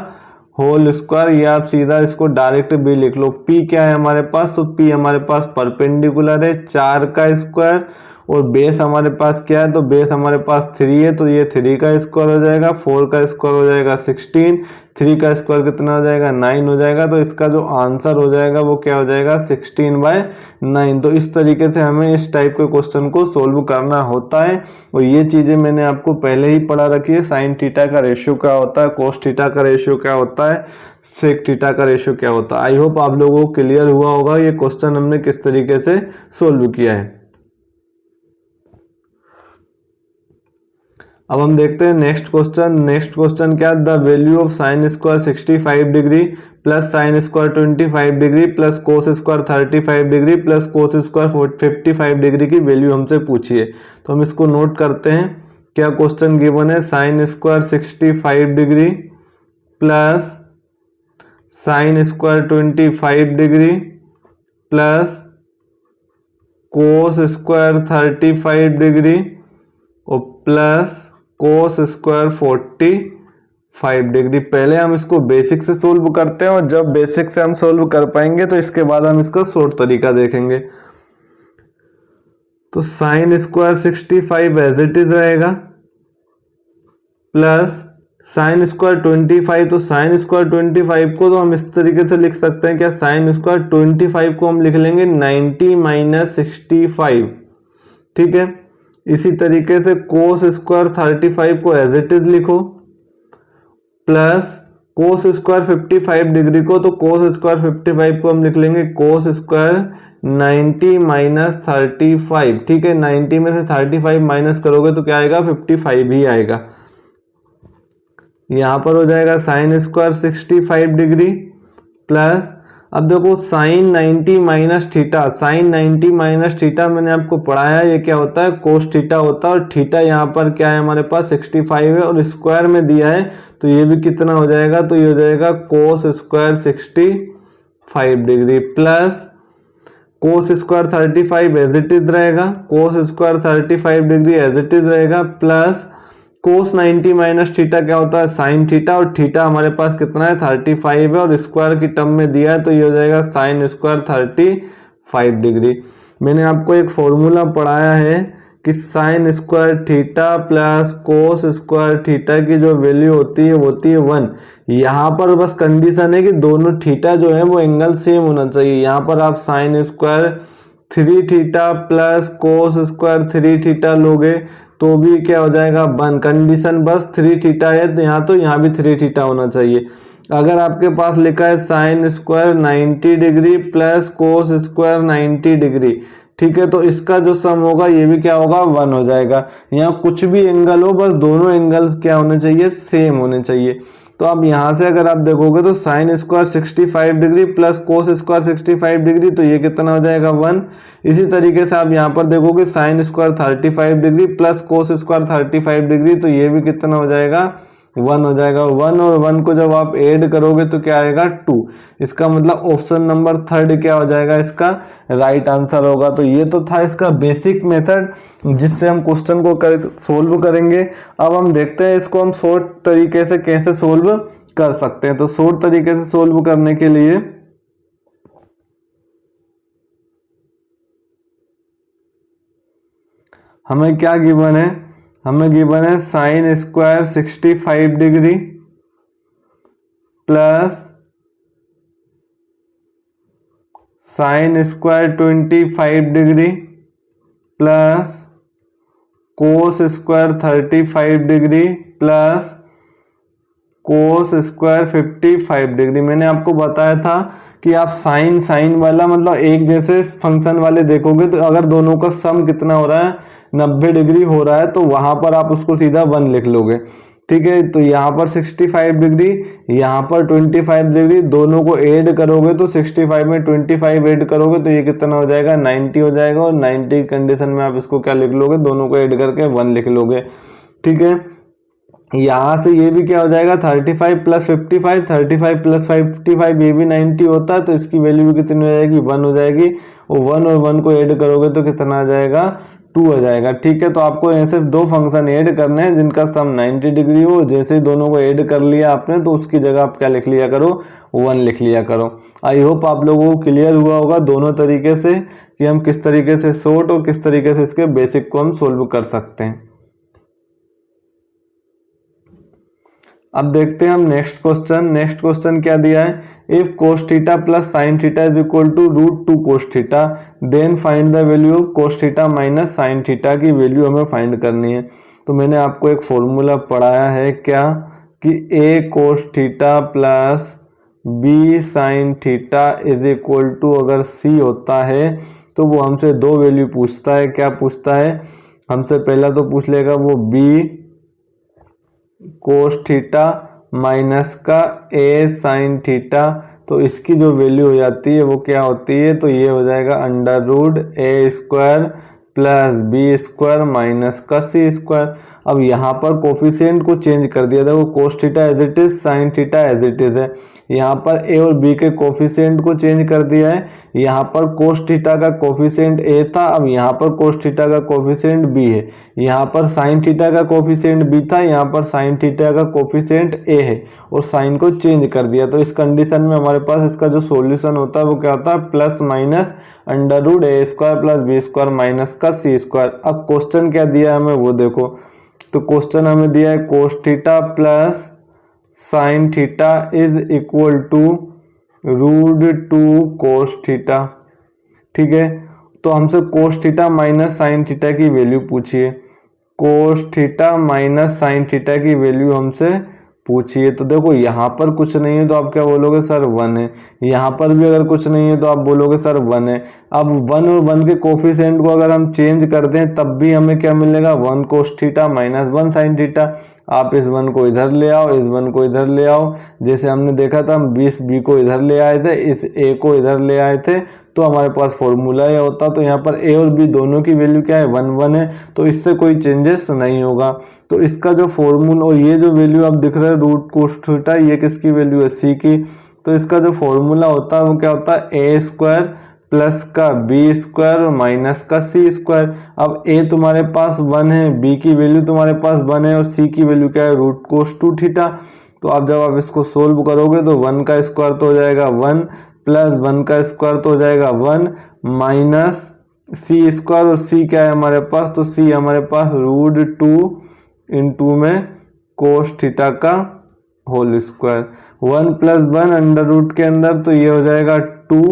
होल स्क्वायर, या आप सीधा इसको डायरेक्ट भी लिख लो। p क्या है हमारे पास, तो p हमारे पास परपेंडिकुलर है 4 का स्क्वायर, और बेस हमारे पास क्या है, तो बेस हमारे पास 3 है, तो ये 3 का स्क्वायर हो जाएगा, 4 का स्क्वायर हो जाएगा 16, 3 का स्क्वायर कितना हो जाएगा 9 हो जाएगा। तो इसका जो आंसर हो जाएगा वो क्या हो जाएगा 16/9। तो इस तरीके से हमें इस टाइप के क्वेश्चन को सोल्व करना होता है, और ये चीज़ें मैंने आपको पहले ही पढ़ा रखी है। साइन थीटा का रेशियो क्या होता है, कोस थीटा का रेशियो क्या होता है, सेक थीटा का रेशियो क्या होता है। आई होप आप लोगों को क्लियर हुआ होगा ये क्वेश्चन हमने किस तरीके से सोल्व किया है। अब हम देखते हैं नेक्स्ट क्वेश्चन। नेक्स्ट क्वेश्चन क्या, the value of sign square 65 degree plus sine square 25 degree plus cos square 35 degree plus cos square 55 degree की वैल्यू हमसे पूछी है। तो हम इसको नोट करते हैं। क्या क्वेश्चन गिवन है, sign square 65 degree plus sine square 25 degree plus cos square 35 degree और प्लस कोस स्क्वायर 45 डिग्री। पहले हम इसको बेसिक से सोल्व करते हैं, और जब बेसिक से हम सोल्व कर पाएंगे तो इसके बाद हम इसका शॉर्ट तरीका देखेंगे। तो sine square 65 as it is रहेगा प्लस साइन स्क्वायर 25, तो साइन स्क्वायर 25 को तो हम इस तरीके से लिख सकते हैं, क्या साइन स्क्वायर 25 को हम लिख लेंगे 90 माइनस 65, ठीक है। इसी तरीके से कोस स्क्वायर 35 को एज इट इज लिखो प्लस कोस स्क्वायर 55 डिग्री को, तो कोस स्क्वायर 55 को हम लिख लेंगे कोस स्क्वायर 90 माइनस 35, ठीक है। 90 में से 35 माइनस करोगे तो क्या आएगा 55 ही आएगा। यहाँ पर हो जाएगा साइन स्क्वायर 65 डिग्री प्लस, अब देखो sine 90 minus theta, sine 90 minus theta मैंने आपको पढ़ाया ये क्या होता है कोस थीटा होता है, और थीटा यहाँ पर क्या है हमारे पास 65 है और स्क्वायर में दिया है, तो ये भी कितना हो जाएगा, तो ये हो जाएगा cos square 65 degree plus cos square 35 as it is रहेगा, cos square 35 degree as it is रहेगा प्लस कोस 90 माइनस थीटा क्या होता है साइन थीटा, और थीटा हमारे पास कितना है 35 है और स्क्वायर की टर्म में दिया है, तो ये हो जाएगा साइन स्क्वायर 35 डिग्री। मैंने आपको एक फॉर्मूला पढ़ाया है कि sign square theta plus cos square theta की जो वैल्यू होती है 1। यहाँ पर बस कंडीशन है कि दोनों थीटा जो है वो एंगल सेम होना चाहिए। यहाँ पर आप sine square 3 theta plus cos square 3 theta लोगे तो भी क्या हो जाएगा 1। कंडीशन बस 3 थीटा है तो यहाँ भी 3 थीटा होना चाहिए। अगर आपके पास लिखा है sine square 90 degree plus cos square 90 degree, ठीक है, तो इसका जो सम होगा ये भी क्या होगा 1 हो जाएगा। यहाँ कुछ भी एंगल हो, बस दोनों एंगल्स क्या होने चाहिए, सेम होने चाहिए। तो अब यहाँ से अगर आप देखोगे तो sine square 65 degree plus cos square 65 degree, तो ये कितना हो जाएगा 1। इसी तरीके से आप यहाँ पर देखोगे sine square 35 degree plus cos square 35 degree, तो ये भी कितना हो जाएगा 1 हो जाएगा। 1 और 1 को जब आप ऐड करोगे तो क्या आएगा 2। इसका मतलब ऑप्शन नंबर 3 क्या हो जाएगा, इसका राइट आंसर होगा। तो ये तो था इसका बेसिक मेथड जिससे हम क्वेश्चन को सोल्व करेंगे। अब हम देखते हैं इसको हम शॉर्ट तरीके से कैसे सोल्व कर सकते हैं। तो शॉर्ट तरीके से सोल्व करने के लिए हमें क्या गिवन है, हमें गिवन है sign square 65 degree plus sine square 25 degree plus cos square 35 degree plus cos square 55 degree. मैंने आपको बताया था कि आप साइन वाला मतलब एक जैसे फंक्शन वाले देखोगे तो अगर दोनों का सम कितना हो रहा है 90 डिग्री हो रहा है तो वहां पर आप उसको सीधा 1 लिख लोगे, ठीक है। तो यहाँ पर 65 डिग्री, यहाँ पर 25 डिग्री, दोनों को ऐड करोगे तो 65 में 25 ऐड करोगे तो ये कितना हो जाएगा 90 हो जाएगा। और 90 की कंडीशन में आप इसको क्या लिख लोगे, दोनों को ऐड करके 1 लिख लोगे, ठीक है। यहाँ से ये भी क्या हो जाएगा 35 प्लस 55, 35 प्लस 55 ये भी 90 होता है, तो इसकी वैल्यू भी कितनी हो जाएगी 1 हो जाएगी। और 1 और 1 को ऐड करोगे तो कितना आ जाएगा 2 हो जाएगा, ठीक है। तो आपको यहाँ सिर्फ 2 फंक्शन ऐड करने हैं जिनका सम 90 डिग्री हो। जैसे ही दोनों को ऐड कर लिया आपने तो उसकी जगह आप क्या लिख लिया करो 1 लिख लिया करो। आई होप आप लोगों को क्लियर हुआ होगा दोनों तरीके से कि हम किस तरीके से शॉर्ट और किस तरीके से इसके बेसिक को हम सोल्व कर सकते हैं। अब देखते हैं हम नेक्स्ट क्वेश्चन क्या दिया है, if cos theta plus sine theta is equal to √2 cos theta then find the value of cos theta minus sine theta की वैल्यू हमें फाइंड करनी है। तो मैंने आपको एक फॉर्मूला पढ़ाया है क्या कि a cos theta plus b sine theta is equal to अगर c होता है तो वो हमसे 2 वैल्यू पूछता है। क्या पूछता है, हमसे पहला तो पूछ लेगा वो b कोस थीटा माइनस का a साइन थीटा, तो इसकी जो वैल्यू हो जाती है वो क्या होती है, तो ये हो जाएगा √a² plus b square minus का c स्क्वायर। अब यहाँ पर कोफिशिएंट को चेंज कर दिया, देखो cos theta as it is, sine theta as it is है। यहाँ पर a और b के कोफिशिएंट को चेंज कर दिया है। यहाँ पर कोस थीटा का कोफिशिएंट a था, अब यहाँ पर कोस थीटा का कोफिशिएंट b है। यहाँ पर साइन थीटा का कोफिशिएंट b था, यहाँ पर साइन थीटा का कोफिशिएंट a है और साइन को चेंज कर दिया। तो इस कंडीशन में हमारे पास इसका जो सॉल्यूशन होता है वो क्या होता है, plus minus √a² plus b² minus का c स्क्वायर। अब क्वेश्चन क्या दिया है हमें वो देखो, तो क्वेश्चन हमें दिया है cos theta plus sine theta is equal to √2 cos theta, ठीक है। तो हमसे cos theta minus sine theta की वैल्यू पूछिए, cos theta minus sine theta की वैल्यू हमसे पूछिए। तो देखो यहाँ पर कुछ नहीं है तो आप क्या बोलोगे सर 1 है, यहाँ पर भी अगर कुछ नहीं है तो आप बोलोगे सर 1 है। अब 1 और 1 के कोफिशिएंट को अगर हम चेंज कर दें तब भी हमें क्या मिलेगा 1 कोस थीटा माइनस 1 साइन थीटा। आप इस 1 को इधर ले आओ, इस 1 को इधर ले आओ, जैसे हमने देखा था हम 20 b को इधर ले आए थे, इस a को इधर ले आए थे, तो हमारे पास फॉर्मूला ये होता। तो यहाँ पर a और b दोनों की वैल्यू क्या है 1 1 है, तो इससे कोई चेंजेस नहीं होगा। तो इसका जो फॉर्मूला और ये जो वैल्यू आप दिख रहे हैं रूट कोस थीटा, ये किसकी वैल्यू है c की। तो इसका जो फॉर्मूला होता है वो क्या होता है a² प्लस का b² माइनस का c स्क्वायर। अब a तुम्हारे पास 1 है, b की वैल्यू तुम्हारे पास 1 है और c की वैल्यू क्या है √cos2 थीटा। तो आप जब आप इसको सोल्व करोगे तो 1 का स्क्वायर तो हो जाएगा 1 प्लस 1 का स्क्वायर तो हो जाएगा 1 माइनस सी स्क्वायर, और सी क्या है हमारे पास, तो सी हमारे पास √2 में कोस थीटा का होल स्क्वायर, 1 + 1 अंडर रूट के अंदर, तो ये हो जाएगा 2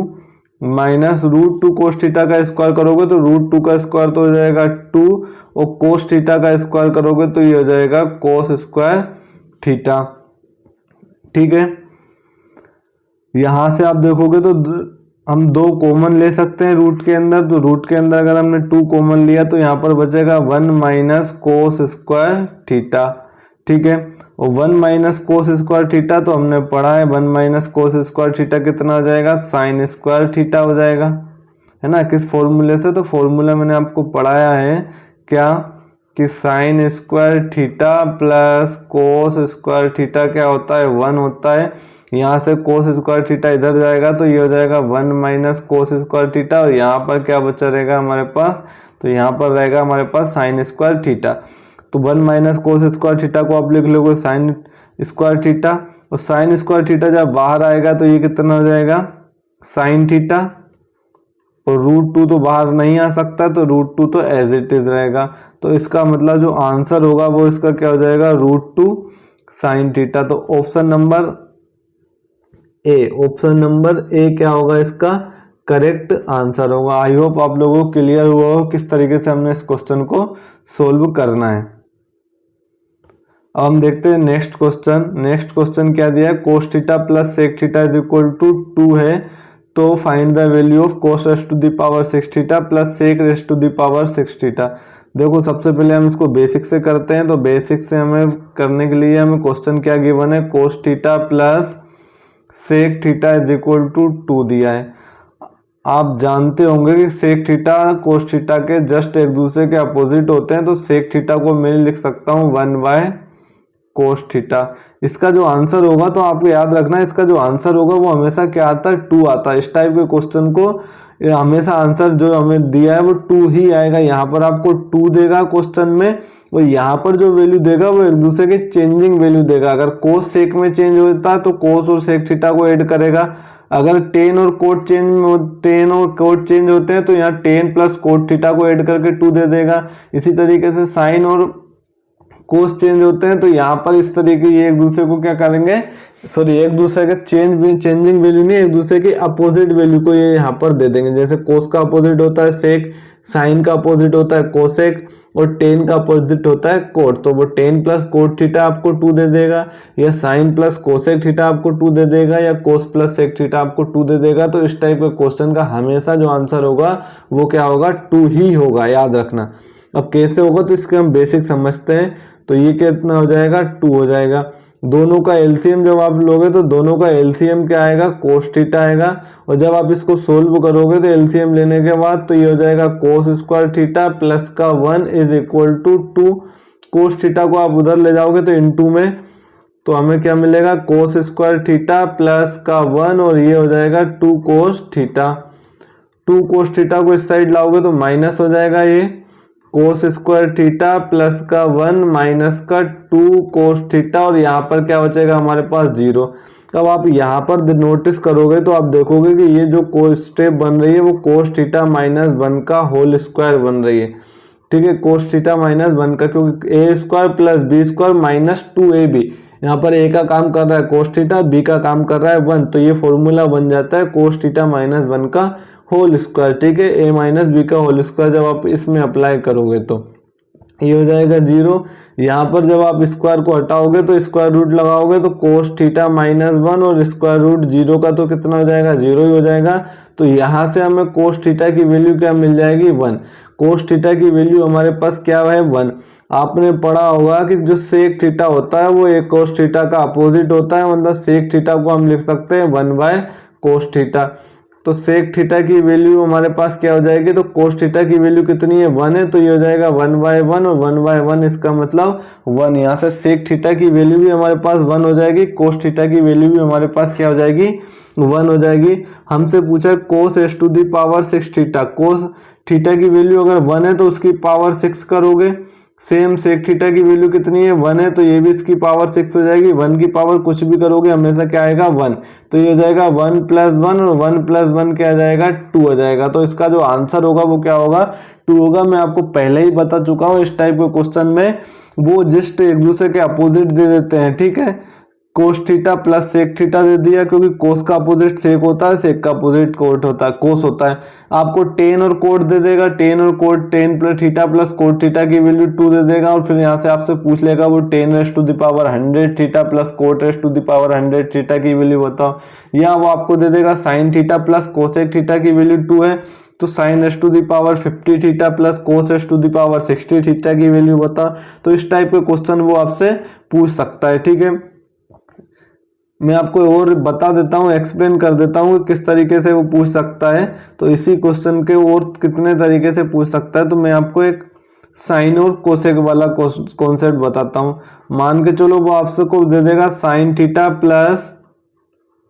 माइनस √2 कोस थीटा का स्क्वायर करोगे तो √2 का स्क्वायर तो हो जाएगा 2, और कोस थीटा का स्क्वायर करोगे तो ये हो जाएगा कोस स्क्वायर थीटा। ठीक है, यहां से आप देखोगे तो हम 2 कॉमन ले सकते हैं रूट के अंदर, तो रूट के अंदर अगर हमने 2 कॉमन लिया तो यहाँ पर बचेगा 1 माइनस कोस स्क्वायर थीटा। ठीक है, और 1 माइनस कोस स्क्वायर थीटा तो हमने पढ़ा है, 1 माइनस कोस स्क्वायर थीटा कितना हो जाएगा, साइन स्क्वायर थीटा हो जाएगा, है ना। किस फॉर्मूले से, तो फॉर्मूला मैंने आपको पढ़ाया है क्या, कि sign square theta plus cos square theta क्या होता है, 1 होता है। यहाँ से कोस स्क्वायर थीटा इधर जाएगा तो ये हो जाएगा 1 माइनस कोस स्क्वायर थीटा, और यहाँ पर क्या बचा रहेगा हमारे पास, तो यहाँ पर रहेगा हमारे पास साइन स्क्वायर थीटा। तो 1 माइनस कोस स्क्वायर थीटा को आप लिख लोगे साइन स्क्वायर थीटा, और साइन स्क्वायर थीटा जब बाहर आएगा तो ये कितना हो जाएगा, साइन थीटा, और √2 तो बाहर नहीं आ सकता तो √2 तो एज इट इज रहेगा। तो इसका मतलब जो आंसर होगा वो इसका क्या हो जाएगा, √2 साइन थीटा। तो ऑप्शन नंबर ए क्या होगा इसका करेक्ट आंसर होगा। आई होप आप लोगों को क्लियर हुआ हो किस तरीके से हमने इस क्वेश्चन को सोल्व करना है। अब हम देखते हैं नेक्स्ट क्वेश्चन क्या दिया है, cos theta plus sec theta is equal to 2 है, तो find the value of cos raised to the power 6 theta plus sec raised to the power 6 theta. देखो सबसे पहले हम इसको बेसिक से करते हैं, तो बेसिक से हमें करने के लिए हमें क्वेश्चन क्या गिवन है, cos theta plus sec theta is equal to 2 दिया है। आप जानते होंगे कि सेक थीटा कोस थीटा के जस्ट एक दूसरे के अपोजिट होते हैं, तो सेक थीटा को मैं लिख सकता हूँ 1 कोस थीटा। इसका जो आंसर होगा, तो आपको याद रखना है इसका जो आंसर होगा वो हमेशा क्या आता है, 2 आता है। इस टाइप के क्वेश्चन को हमेशा आंसर जो हमें दिया है वो 2 ही आएगा। यहाँ पर आपको 2 देगा क्वेश्चन में, और यहाँ पर जो वैल्यू देगा वो एक दूसरे के चेंजिंग वैल्यू देगा। अगर कोस सेक में चेंज होता है तो कोस और सेक थीटा को ऐड करेगा। अगर टेन और कोट चेंज होते हैं तो यहाँ 10 प्लस कोट थीटा को ऐड करके 2 दे देगा। इसी तरीके से साइन और कोस चेंज होते हैं तो यहाँ पर इस तरीके ये एक दूसरे को क्या करेंगे, सॉरी एक दूसरे के चेंजिंग वैल्यू नहीं, एक दूसरे के अपोजिट वैल्यू को ये यहाँ पर दे देंगे। जैसे कोस का अपोजिट होता है सेक, साइन का अपोजिट होता है कोसेक, और टेन का अपोजिट होता है कोट। तो वो 10 प्लस कोट थीटा आपको 2 दे देगा, या साइन प्लस कोसेक थीटा आपको 2 दे देगा, या कोस प्लस सेक थीटा आपको 2 दे देगा। तो इस टाइप के क्वेश्चन का हमेशा जो आंसर होगा वो क्या होगा, 2 ही होगा, याद रखना। अब कैसे होगा तो इसके हम बेसिक समझते हैं। तो ये कितना हो जाएगा, 2 हो जाएगा। दोनों का एलसीएम जब आप लोगे तो दोनों का एलसीएम क्या आएगा, कोस थीटा आएगा। और जब आप इसको सोल्व करोगे तो एलसीएम लेने के बाद तो ये हो जाएगा कोस स्क्वायर थीटा प्लस का 1 is equal to 2। Cos theta को आप उधर ले जाओगे तो इनटू में, तो हमें क्या मिलेगा, कोस स्क्वायर थीटा प्लस का 1, और ये हो जाएगा 2 कोस थीटा। 2 कोस थीटा को इस साइड लाओगे तो माइनस हो जाएगा, ये कोस स्क्वायर थीटा प्लस का 1 माइनस का 2 कोस थीटा, और यहाँ पर क्या बचेगा हमारे पास 0। अब आप यहाँ पर नोटिस करोगे तो आप देखोगे कि ये जो कोस स्टेप बन रही है वो कोस थीटा माइनस 1 का होल स्क्वायर बन रही है। ठीक है, कोस थीटा माइनस 1 का, क्योंकि A square plus B square minus 2ab, यहाँ पर ए का काम कर रहा है कोस थीटा, बी का काम कर रहा है 1, तो ये फॉर्मूला बन जाता है कोस थीटा माइनस 1 का होल स्क्वायर। ठीक है, ए माइनस बी का होल स्क्वायर जब आप इसमें अप्लाई करोगे तो ये हो जाएगा 0। यहाँ पर जब आप स्क्वायर को हटाओगे तो स्क्वायर रूट लगाओगे तो कोस थीटा माइनस 1 और स्क्वायर रूट 0 का तो कितना हो जाएगा, 0 ही हो जाएगा। तो यहाँ से हमें कोस थीटा की वैल्यू क्या मिल जाएगी, 1। कोस थीटा की वैल्यू हमारे पास क्या है, 1। आपने पढ़ा होगा कि जो सेक थीटा होता है वो एक कोस थीटा का अपोजिट होता है, मतलब सेक थीटा को हम लिख सकते हैं 1 कोस थीटा। तो सेक थीटा की वैल्यू हमारे पास क्या हो जाएगी, तो कोस थीटा की वैल्यू कितनी है, 1 है, तो ये हो जाएगा 1/1, और 1/1 इसका मतलब 1। यहाँ से सेक थीटा की वैल्यू भी हमारे पास 1 हो जाएगी, कोस थीटा की वैल्यू भी हमारे पास क्या हो जाएगी, 1 हो जाएगी। हमसे पूछा cos raise to the power 6 theta. Cos theta की वैल्यू अगर 1 है तो उसकी पावर 6 करोगे सेम सेक थीटा की वैल्यू कितनी है 1 है, तो ये भी इसकी पावर 6 हो जाएगी। 1 की पावर कुछ भी करोगे हमेशा क्या आएगा 1, तो ये हो जाएगा 1 + 1 और 1 + 1 क्या आ जाएगा 2 हो जाएगा। तो इसका जो आंसर होगा वो क्या होगा 2 होगा। मैं आपको पहले ही बता चुका हूँ इस टाइप के क्वेश्चन में वो जस्ट एक दूसरे के अपोजिट दे देते हैं, ठीक है। Cos theta plus sec theta दे दिया, क्योंकि कोस का अपोजिट सेक होता है, सेक का अपोजिट कोट होता है कोस होता है। आपको टेन और कोट दे देगा, टेन और cot, tan plus theta plus cot theta की वैल्यू 2 दे देगा, और फिर यहाँ से आपसे पूछ लेगा वो 10⁻100 थीटा प्लस कोट 10⁻100 थीटा की वैल्यू बताओ, या वो आपको दे देगा sine theta plus cosec theta की वैल्यू 2 है, तो साइन50 थीटा प्लस कोस 60 थीटा की वैल्यू बताओ। तो इस टाइप के क्वेश्चन वो आपसे पूछ सकता है, ठीक है। मैं आपको और बता देता हूँ, एक्सप्लेन कर देता हूँ कि किस तरीके से वो पूछ सकता है। तो इसी क्वेश्चन के और कितने तरीके से पूछ सकता है, तो मैं आपको एक साइन और कोसेक वाला कॉन्सेप्ट बताता हूँ। मान के चलो वो आपसे को दे देगा sine theta plus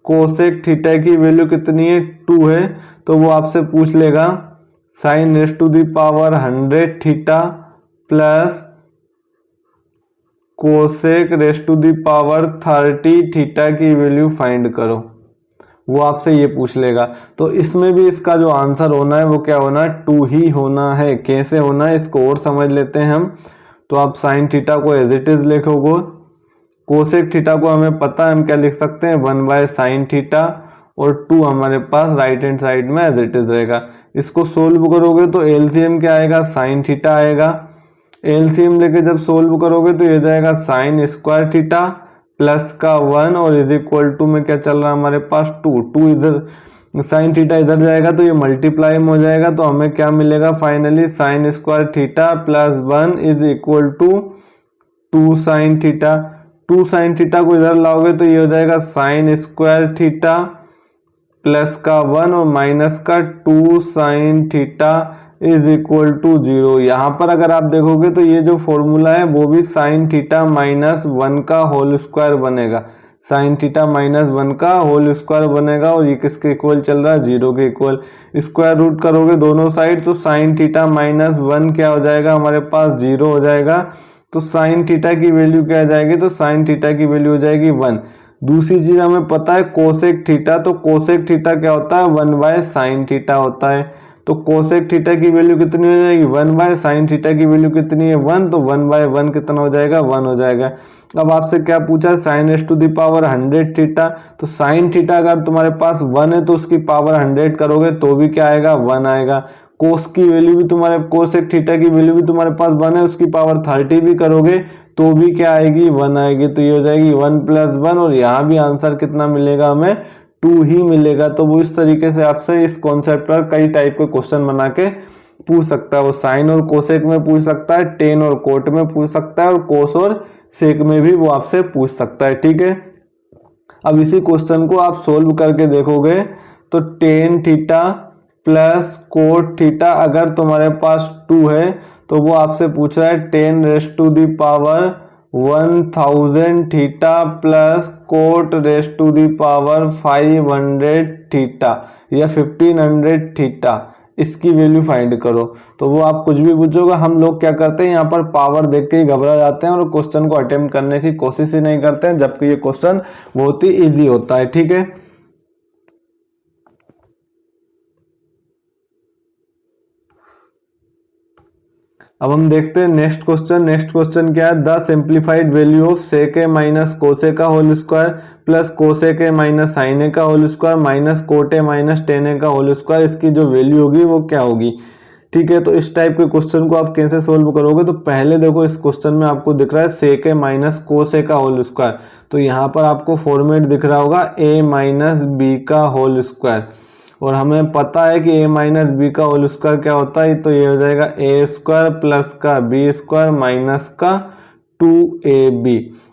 cosec theta की वैल्यू कितनी है 2 है, तो वो आपसे पूछ लेगा sine 100 theta plus cosec 30 theta की वैल्यू फाइंड करो, वो आपसे ये पूछ लेगा। तो इसमें भी इसका जो आंसर होना है वो क्या होना है 2 ही होना है। कैसे होना है इसको और समझ लेते हैं हम। तो आप साइन थीटा को एज इट इज लिखोगे, कोसेक थीटा को हमें पता है हम क्या लिख सकते हैं 1/sin थीटा, और 2 हमारे पास राइट हैंड साइड में एज इट इज रहेगा। इसको सोल्व करोगे तो एलसीएम क्या आएगा साइन थीटा आएगा। एलसीएम लेके जब सोल्व करोगे तो ये जाएगा साइन स्क्वायर थीटा प्लस का 1 और इज इक्वल टू में क्या चल रहा है हमारे पास 2 इधर, साइन थीटा इधर जाएगा तो ये मल्टीप्लाई में हो जाएगा, तो हमें क्या मिलेगा finally sine square theta plus 1 is equal to 2 sine theta. 2 sine theta को इधर लाओगे तो ये हो जाएगा साइन स्क्वायर थीटा प्लस का 1 और माइनस का 2 sine theta is equal to 0। यहाँ पर अगर आप देखोगे तो ये जो फॉर्मूला है वो भी साइन थीटा माइनस 1 का होल स्क्वायर बनेगा, साइन थीटा माइनस 1 का होल स्क्वायर बनेगा, और ये किसके इक्वल चल रहा है 0 के इक्वल। स्क्वायर रूट करोगे दोनों साइड तो साइन थीटा माइनस 1 क्या हो जाएगा हमारे पास 0 हो जाएगा। तो साइन थीटा की वैल्यू क्या आ जाएगी, तो साइन थीटा की वैल्यू हो जाएगी 1। दूसरी चीज हमें पता है कोसेक थीटा, तो कोसेक थीटा क्या होता है 1/sin थीटा होता है। तो कोसेक थीटा की वैल्यू कितनी हो जाएगी 1/sin थीटा की वैल्यू कितनी है 1, तो 1/1 कितना हो जाएगा 1 हो जाएगा। अब आपसे क्या पूछा साइन 100 थीटा, तो साइन थीटा अगर तुम्हारे पास 1 है तो उसकी पावर 100 करोगे तो भी क्या आएगा 1 आएगा। कोस की वैल्यू भी तुम्हारे कोसेक थीटा की वैल्यू भी तुम्हारे पास 1 है, उसकी पावर 30 भी करोगे तो भी क्या आएगी 1 आएगी। तो ये हो जाएगी 1 + 1, और यहाँ भी आंसर कितना मिलेगा हमें 2 ही मिलेगा। तो वो इस तरीके से आपसे इस कॉन्सेप्ट पर कई टाइप के क्वेश्चन बना के पूछ सकता है। वो साइन और कोसेक में पूछ सकता है, टेन और कोट में पूछ सकता है, और कोस और सेक में भी वो आपसे पूछ सकता है, ठीक है। अब इसी क्वेश्चन को आप सोल्व करके देखोगे तो tan theta plus cot theta अगर तुम्हारे पास 2 है तो वो आपसे पूछ रहा है 10⁻1000 थीटा प्लस कोट 500 थीटा या 1500 थीटा, इसकी वैल्यू फाइंड करो। तो वो आप कुछ भी पूछोगे, हम लोग क्या करते हैं यहाँ पर पावर देख के ही घबरा जाते हैं और क्वेश्चन को अटेम्प्ट करने की कोशिश ही नहीं करते हैं, जबकि ये क्वेश्चन बहुत ही इजी होता है, ठीक है। अब हम देखते हैं नेक्स्ट क्वेश्चन। नेक्स्ट क्वेश्चन क्या है, the simplified value of sec A minus cos का whole square plus cosec A minus sine A का whole square minus cot A minus tan A का होल स्क्वायर, इसकी जो वैल्यू होगी वो क्या होगी, ठीक है। तो इस टाइप के क्वेश्चन को आप कैसे सोल्व करोगे, तो पहले देखो इस क्वेश्चन में आपको दिख रहा है सेक ए माइनस कोस ए का होल स्क्वायर, तो यहाँ पर आपको फॉर्मेट दिख रहा होगा a माइनस बी का होल स्क्वायर, और हमें पता है कि a माइनस बी का होल स्क्वायर क्या होता है, तो ये हो जाएगा a स्क्वायर प्लस का b स्क्वायर माइनस का 2ab।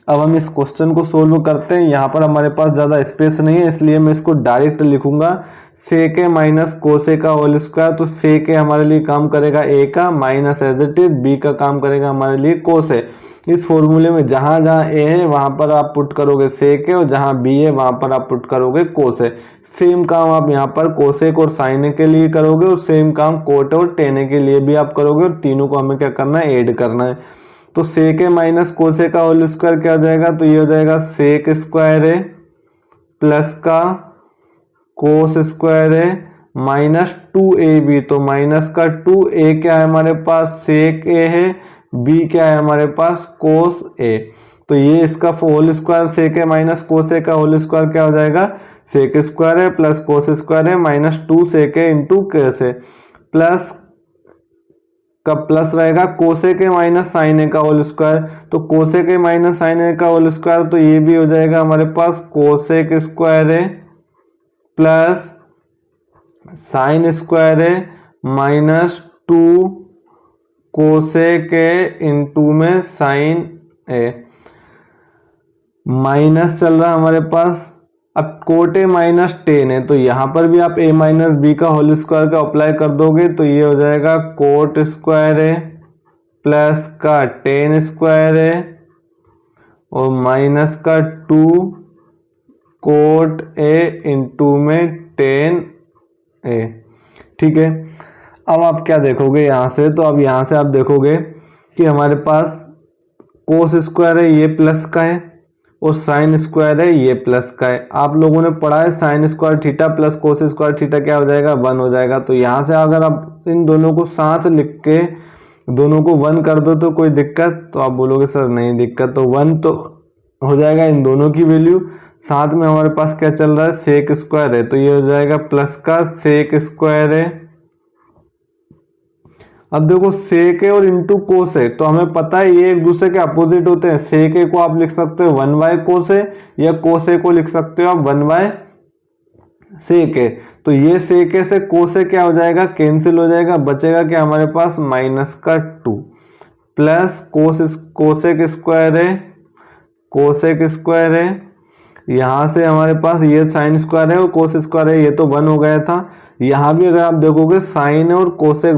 अब हम इस क्वेश्चन को सोल्व करते हैं। यहाँ पर हमारे पास ज़्यादा स्पेस नहीं है, इसलिए मैं इसको डायरेक्ट लिखूंगा सेक ए माइनस कोसे का होल स्क्वायर। तो सेक ए हमारे लिए काम करेगा a का, minus as it is b का काम करेगा हमारे लिए कोस ए। इस फॉर्मूले में जहाँ जहाँ ए है वहाँ पर आप पुट करोगे सेक है, और जहाँ बी है वहाँ पर आप पुट करोगे कोस है। सेम काम आप यहाँ पर कोसेक और साइन के लिए करोगे, और सेम काम कोट और टेन के लिए भी आप करोगे, और तीनों को हमें क्या करना है, ऐड करना है। तो सेक ए माइनस कोसे का होल स्क्वायर क्या हो जाएगा, तो ये हो जाएगा सेक स्क्वायर है प्लस का कोस स्क्वायर है माइनस 2ab। तो माइनस का 2a क्या है हमारे पास, सेक ए है, b क्या है हमारे पास, कोस ए। तो ये इसका whole square sec A minus cos ए का होल स्क्वायर क्या हो जाएगा, सेक स्क्वायर है प्लस कोस स्क्वायर है माइनस 2 सेक ए इंटू कोस ए, प्लस का प्लस रहेगा कोसे के माइनस साइन ए का होल स्क्वायर। तो कोसे के माइनस साइन ए का होल स्क्वायर, तो ये भी हो जाएगा हमारे पास कोसेक स्क्वायर है प्लस साइन स्क्वायर है माइनस 2 कोसेक ए इंटू में साइन ए। माइनस चल रहा है हमारे पास, अब कोट ए माइनस टेन है, तो यहाँ पर भी आप ए माइनस बी का होल स्क्वायर का अप्लाई कर दोगे, तो ये हो जाएगा कोट स्क्वायर है प्लस का टेन स्क्वायर है और माइनस का 2 कोट ए इंटू में टेन ए। ठीक है, अब आप क्या देखोगे यहाँ से, तो अब यहाँ से आप देखोगे कि हमारे पास कोस स्क्वायर है ये प्लस का है, और साइन स्क्वायर है ये प्लस का है। आप लोगों ने पढ़ा है sign square theta plus cos square theta क्या हो जाएगा, 1 हो जाएगा। तो यहाँ से अगर आप इन दोनों को साथ लिख के दोनों को 1 कर दो तो कोई दिक्कत, तो आप बोलोगे सर नहीं दिक्कत, तो 1 तो हो जाएगा इन दोनों की वैल्यू। साथ में हमारे पास क्या चल रहा है, सेक स्क्वायर है, तो ये हो जाएगा प्लस का सेक स्क्वायर है। अब देखो सेक ए और इंटू कोस ए, तो हमें पता है ये एक दूसरे के अपोजिट होते हैं। सेक ए को आप लिख सकते हो 1 बाय कोस ए, या कोस ए को लिख सकते हो आप 1 बाय सेक ए। तो ये सेक ए से कोस ए क्या हो जाएगा, कैंसिल हो जाएगा, बचेगा क्या हमारे पास माइनस का 2 प्लस कोसेक स्क्वायर है, कोसेक स्क्वायर है। यहाँ से हमारे पास ये साइन स्क्वायर है और कोस स्क्वायर है, ये तो 1 हो गया था। यहाँ भी अगर आप देखोगे साइन और कोसेक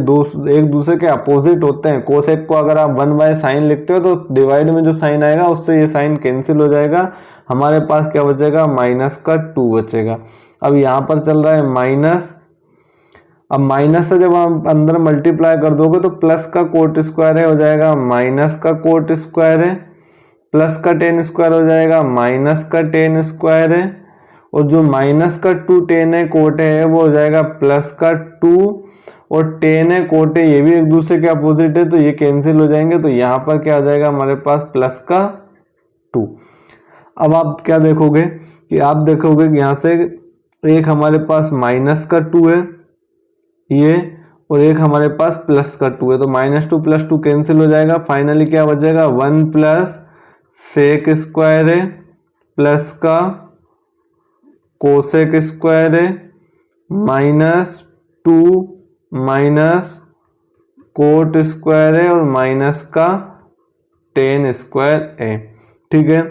एक दूसरे के अपोजिट होते हैं। कोसेक को अगर आप 1 बाय साइन लिखते हो तो डिवाइड में जो साइन आएगा उससे ये साइन कैंसिल हो जाएगा, हमारे पास क्या बचेगा, माइनस का 2 बचेगा। अब यहाँ पर चल रहा है माइनस, अब माइनस से जब आप अंदर मल्टीप्लाई कर दोगे तो प्लस का कोट स्क्वायर है हो जाएगा माइनस का कोट स्क्वायर है, प्लस का टेन स्क्वायर हो जाएगा माइनस का टेन स्क्वायर है, और जो माइनस का 2 टेन है कोट है वो हो जाएगा प्लस का 2, और टेन है कोट है ये भी एक दूसरे के अपोजिट है, तो ये कैंसिल हो जाएंगे। तो यहाँ पर क्या हो जाएगा हमारे पास प्लस का 2। अब आप क्या देखोगे कि आप देखोगे कि यहाँ से एक हमारे पास माइनस का 2 है ये, और एक हमारे पास प्लस का 2 है, तो -2 + 2 कैंसिल हो जाएगा। फाइनली क्या बचेगा, 1 प्लस सेक स्क्वायर है प्लस का कोसेक स्क्वायर है -2 माइनस कोट स्क्वायर है और माइनस का टेन स्क्वायर है। ठीक है,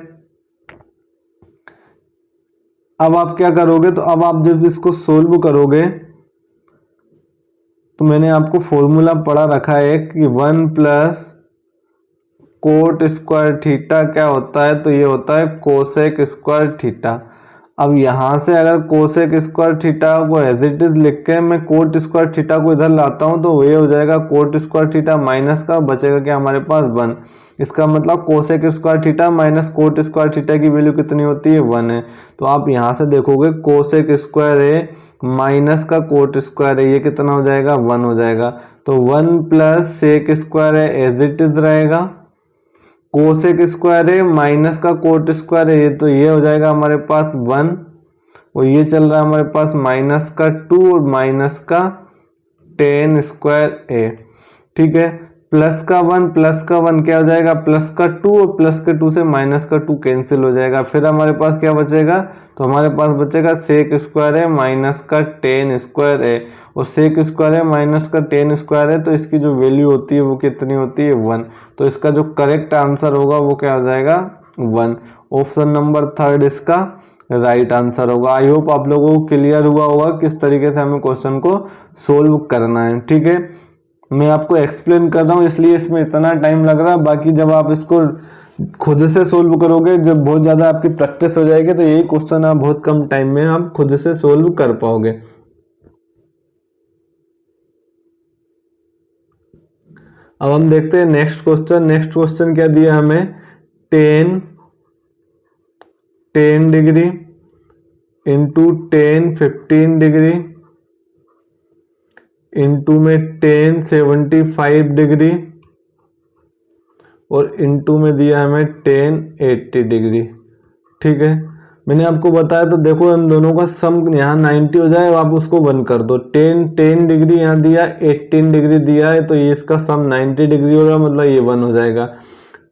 अब आप क्या करोगे, तो अब आप जब इसको सोल्व करोगे तो मैंने आपको फॉर्मूला पढ़ा रखा है कि 1 प्लस कोट स्क्वायर थीटा क्या होता है, तो ये होता है कोसेक स्क्वायर थीटा। अब यहाँ से अगर कोसेक स्क्वायर थीटा को एज इट इज लिख के मैं कोट स्क्वायर थीटा को इधर लाता हूँ तो ये हो जाएगा कोट स्क्वायर थीटा माइनस का बचेगा क्या हमारे पास 1। इसका मतलब cosec square theta minus cot square theta की वैल्यू कितनी होती है, 1 है। तो आप यहाँ से देखोगे कोसेक स्क्वायर है माइनस का कोट स्क्वायर है, ये कितना हो जाएगा, 1 हो जाएगा। तो 1 प्लस सेक स्क्वायर है एज इट इज रहेगा, कोसेक स्क्वायर है माइनस का कोट स्क्वायर है, ये तो ये हो जाएगा हमारे पास 1, और ये चल रहा है हमारे पास माइनस का 2 और माइनस का टेन स्क्वायर ए। ठीक है, प्लस का 1 क्या हो जाएगा, प्लस का 2 और प्लस के 2 से माइनस का 2 कैंसिल हो जाएगा। फिर हमारे पास क्या बचेगा, तो हमारे पास बचेगा सेक स्क्वायर है माइनस का टेन स्क्वायर है, और सेक स्क्वायर है माइनस का टेन स्क्वायर है, तो इसकी जो वैल्यू होती है वो कितनी होती है, 1। तो इसका जो करेक्ट आंसर होगा वो क्या हो जाएगा, 1। ऑप्शन नंबर 3 इसका राइट आंसर होगा। आई होप आप लोगों को क्लियर हुआ होगा किस तरीके से हमें क्वेश्चन को सोल्व करना है। ठीक है, मैं आपको एक्सप्लेन कर रहा हूँ इसलिए इसमें इतना टाइम लग रहा है। बाकी जब आप इसको खुद से सोल्व करोगे, जब बहुत ज़्यादा आपकी प्रैक्टिस हो जाएगी, तो यही क्वेश्चन आप बहुत कम टाइम में आप खुद से सोल्व कर पाओगे। अब हम देखते हैं नेक्स्ट क्वेश्चन। नेक्स्ट क्वेश्चन क्या दिया हमें, 10 डिग्री इंटू 15 डिग्री इंटू में 75 डिग्री और इंटू में दिया हमें 80 डिग्री। ठीक है, मैंने आपको बताया, तो देखो इन दोनों का सम यहाँ 90 हो जाए, आप उसको 1 कर दो। 10 डिग्री यहाँ दिया, 18 डिग्री दिया है, तो ये इसका सम 90 डिग्री होगा, मतलब ये 1 हो जाएगा।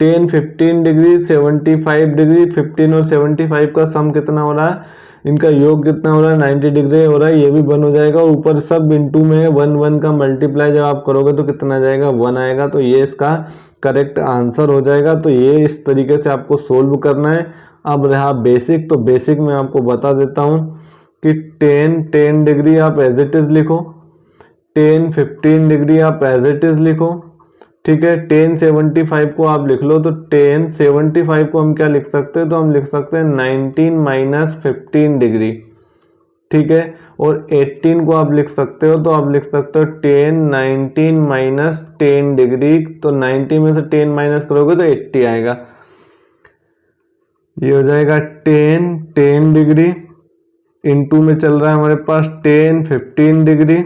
10 15 डिग्री 75 डिग्री, 15 और 75 का सम कितना हो रहा है, इनका योग कितना हो रहा है, 90 डिग्री हो रहा है, ये भी 1 हो जाएगा। ऊपर सब इंटू में है, 1 का मल्टीप्लाई जब आप करोगे तो कितना आ जाएगा, 1 आएगा। तो ये इसका करेक्ट आंसर हो जाएगा। तो ये इस तरीके से आपको सोल्व करना है। अब रहा बेसिक, तो बेसिक में आपको बता देता हूँ कि 10 डिग्री आप एज इट इज लिखो, 15 डिग्री आप एज इट इज लिखो। ठीक है, 75 को आप लिख लो, तो 75 को हम क्या लिख सकते हैं, तो हम लिख सकते हैं 19 माइनस 15 डिग्री। ठीक है, और 18 को आप लिख सकते हो, तो आप लिख सकते हो 19 माइनस 10 डिग्री। तो 90 में से 10 माइनस करोगे तो 80 आएगा। ये हो जाएगा 10 डिग्री इंटू में चल रहा है हमारे पास 15 डिग्री।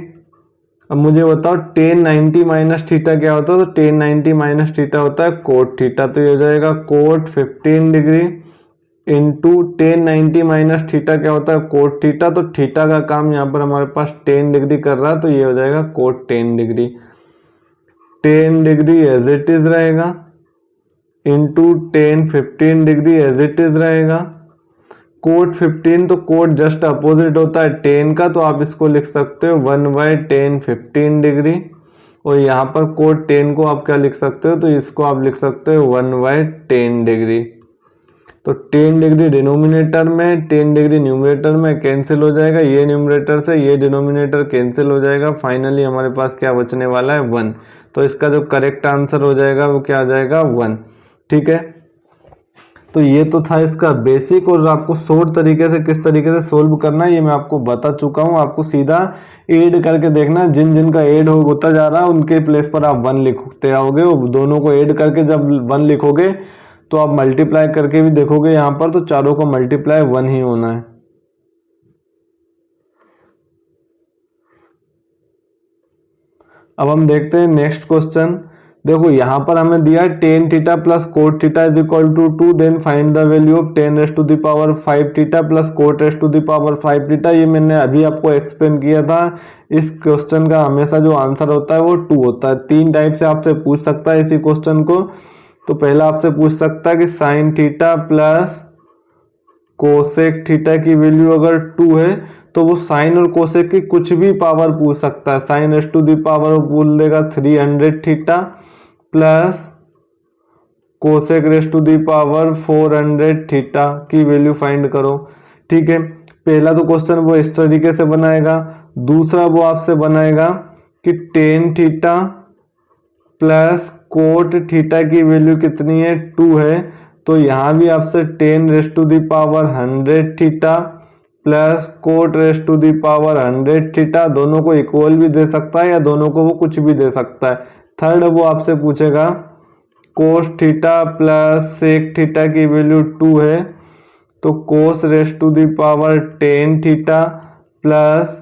अब मुझे बताओ 1090 माइनस थीटा क्या होता है, तो 1090 माइनस थीटा होता है कोट थीटा। तो ये हो जाएगा cot 15 degree into 1090 minus theta क्या होता है, कोट थीटा। तो थीटा का काम यहाँ पर हमारे पास 10 डिग्री कर रहा है, तो ये हो जाएगा cot 10 degree. 10 degree as it is रहेगा into 15 degree as it is रहेगा। कोट 15, तो कोट जस्ट अपोजिट होता है 10 का, तो आप इसको लिख सकते हो 1/10 15 डिग्री। और यहाँ पर कोट 10 को आप क्या लिख सकते हो, तो इसको आप लिख सकते हो 1/10 डिग्री। तो 10 डिग्री डिनोमिनेटर में, 10 डिग्री न्यूमरेटर में कैंसिल हो जाएगा, ये न्यूमरेटर से ये डिनोमिनेटर कैंसिल हो जाएगा। फाइनली हमारे पास क्या बचने वाला है, 1। तो इसका जो करेक्ट आंसर हो जाएगा वो क्या आ जाएगा, 1। ठीक है, तो ये तो था इसका बेसिक, और आपको शॉर्ट तरीके से किस तरीके से सोल्व करना है ये मैं आपको बता चुका हूँ। आपको सीधा ऐड करके देखना, जिन जिन का ऐड होता जा रहा है उनके प्लेस पर आप 1 लिखते आओगे। और दोनों को ऐड करके जब 1 लिखोगे तो आप मल्टीप्लाई करके भी देखोगे यहाँ पर, तो चारों को मल्टीप्लाई 1 ही होना है। अब हम देखते हैं नेक्स्ट क्वेश्चन। देखो यहाँ पर हमें दिया है 10 theta plus cot theta is equal to 2, then find the value of 10⁻5 theta plus कोट⁻5 थीटा। ये मैंने अभी आपको एक्सप्लेन किया था। इस क्वेश्चन का हमेशा जो आंसर होता है वो 2 होता है। 3 टाइप से आपसे पूछ सकता है इसी क्वेश्चन को। तो पहला आपसे पूछ सकता है कि sign theta plus cosec theta की वैल्यू अगर 2 है, तो वो साइन और कोसेक की कुछ भी पावर पूछ सकता है। Sine S to the power बोल देगा 300 theta plus cosec raise to the power 400 theta की वैल्यू फाइंड करो। ठीक है, पहला तो क्वेश्चन वो इस तरीके से बनाएगा। दूसरा वो आपसे बनाएगा कि 10 थीटा प्लस कोट थीटा की वैल्यू कितनी है, 2 है। तो यहाँ भी आपसे 10 raise to the power 100 theta plus cot raise to the power 100 theta, दोनों को इक्वल भी दे सकता है या दोनों को वो कुछ भी दे सकता है। थर्ड वो आपसे पूछेगा cos theta plus sec theta की वैल्यू 2 है, तो cos raise to the power 10 theta plus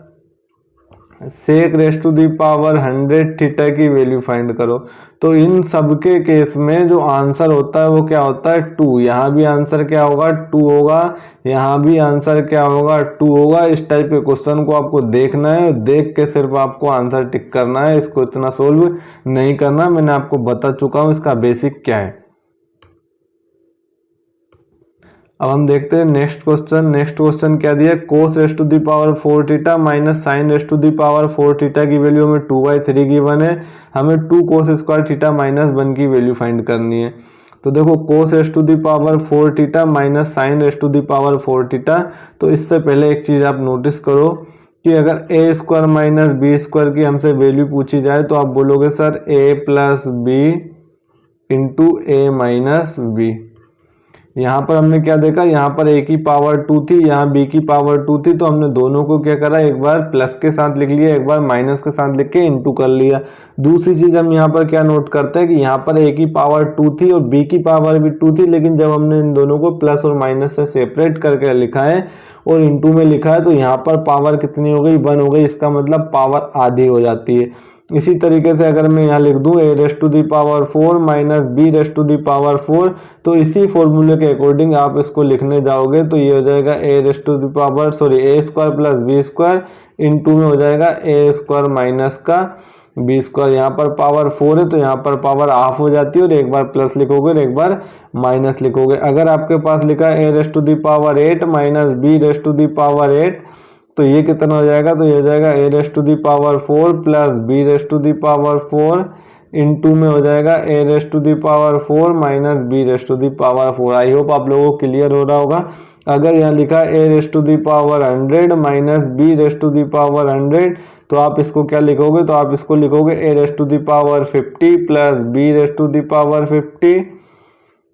sec raise to the power 100 theta की वैल्यू फाइंड करो। तो इन सब के केस में जो आंसर होता है वो क्या होता है, 2। यहाँ भी आंसर क्या होगा, 2 होगा। यहाँ भी आंसर क्या होगा, 2 होगा। इस टाइप के क्वेश्चन को आपको देखना है, देख के सिर्फ आपको आंसर टिक करना है, इसको इतना सोल्व नहीं करना। मैंने आपको बता चुका हूँ इसका बेसिक क्या है। अब हम देखते हैं नेक्स्ट क्वेश्चन। नेक्स्ट क्वेश्चन क्या दिया, cos raise to the power 4 theta minus sine raise to the power 4 theta की वैल्यू हमें 2/3 गिवन है। हमें 2 कोस स्क्वायर थीटा माइनस 1 की वैल्यू फाइंड करनी है। तो देखो cos raise to the power 4 theta minus sine raise to the power 4 theta. तो इससे पहले एक चीज आप नोटिस करो कि अगर ए स्क्वायर माइनस बी स्क्वायर की हमसे वैल्यू पूछी जाए तो आप बोलोगे सर ए प्लस बी इंटू ए माइनस बी। यहाँ पर हमने क्या देखा, यहाँ पर a की पावर 2 थी, यहाँ b की पावर 2 थी, तो हमने दोनों को क्या करा, एक बार प्लस के साथ लिख लिया, एक बार माइनस के साथ लिख के इंटू कर लिया। दूसरी चीज हम यहाँ पर क्या नोट करते हैं कि यहाँ पर a की पावर 2 थी और b की पावर भी 2 थी, लेकिन जब हमने इन दोनों को प्लस और माइनस से सेपरेट करके लिखा है और इंटू में लिखा है तो यहाँ पर पावर कितनी हो गई, 1 हो गई। इसका मतलब पावर आधी हो जाती है। इसी तरीके से अगर मैं यहाँ लिख दूं a raise to the power 4 minus b raise to the power 4, तो इसी फॉर्मूले के अकॉर्डिंग आप इसको लिखने जाओगे तो ये हो जाएगा a raise to the power a square plus B square into में हो जाएगा a स्क्वायर माइनस का बी स्क्वायर। यहाँ पर पावर 4 है तो यहाँ पर पावर हाफ हो जाती है और एक बार प्लस लिखोगे और एक बार माइनस लिखोगे। अगर आपके पास लिखा है a raise to the power 8 minus b raise to the power 8, तो ये कितना हो जाएगा, तो ये हो जाएगा a raise to the power 4 plus b raise to the power 4 into में हो जाएगा a raise to the power 4 minus b raise to the power 4। I hope आप लोगों को क्लियर हो रहा होगा। अगर यहाँ लिखा a raise to the power 100 minus b raise to the power 100, तो आप इसको क्या लिखोगे, तो आप इसको लिखोगे a raise to the power 50 plus b raise to the power 50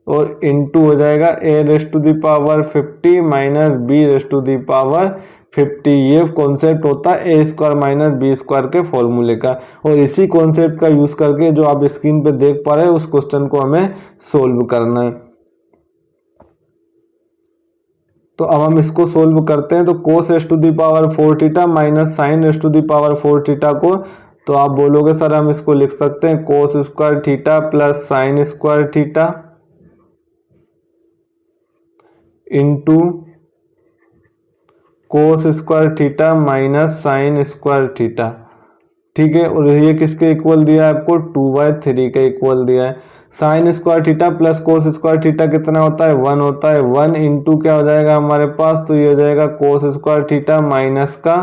और इंटू हो जाएगा a raise to the power 50 minus b raise to the power 50। ये कॉन्सेप्ट होता है a square minus B square के फॉर्मूले का, और इसी कॉन्सेप्ट का यूज करके जो आप स्क्रीन पे देख पा रहे हैं उस क्वेश्चन को हमें सोल्व करना है। तो अब हम इसको सोल्व करते हैं। तो cos raise to the power 4 theta minus sine S to the power 4 theta को, तो आप बोलोगे सर हम इसको लिख सकते हैं कोस square theta plus sine square theta into cos square theta minus sine square theta. ठीक है, और ये किसके इक्वल दिया है आपको, 2/3 के इक्वल दिया है। Sign square theta plus cos square theta कितना होता है, 1 होता है। 1 इंटू क्या हो जाएगा हमारे पास, तो ये हो जाएगा कोस स्क्वायर थीटा माइनस का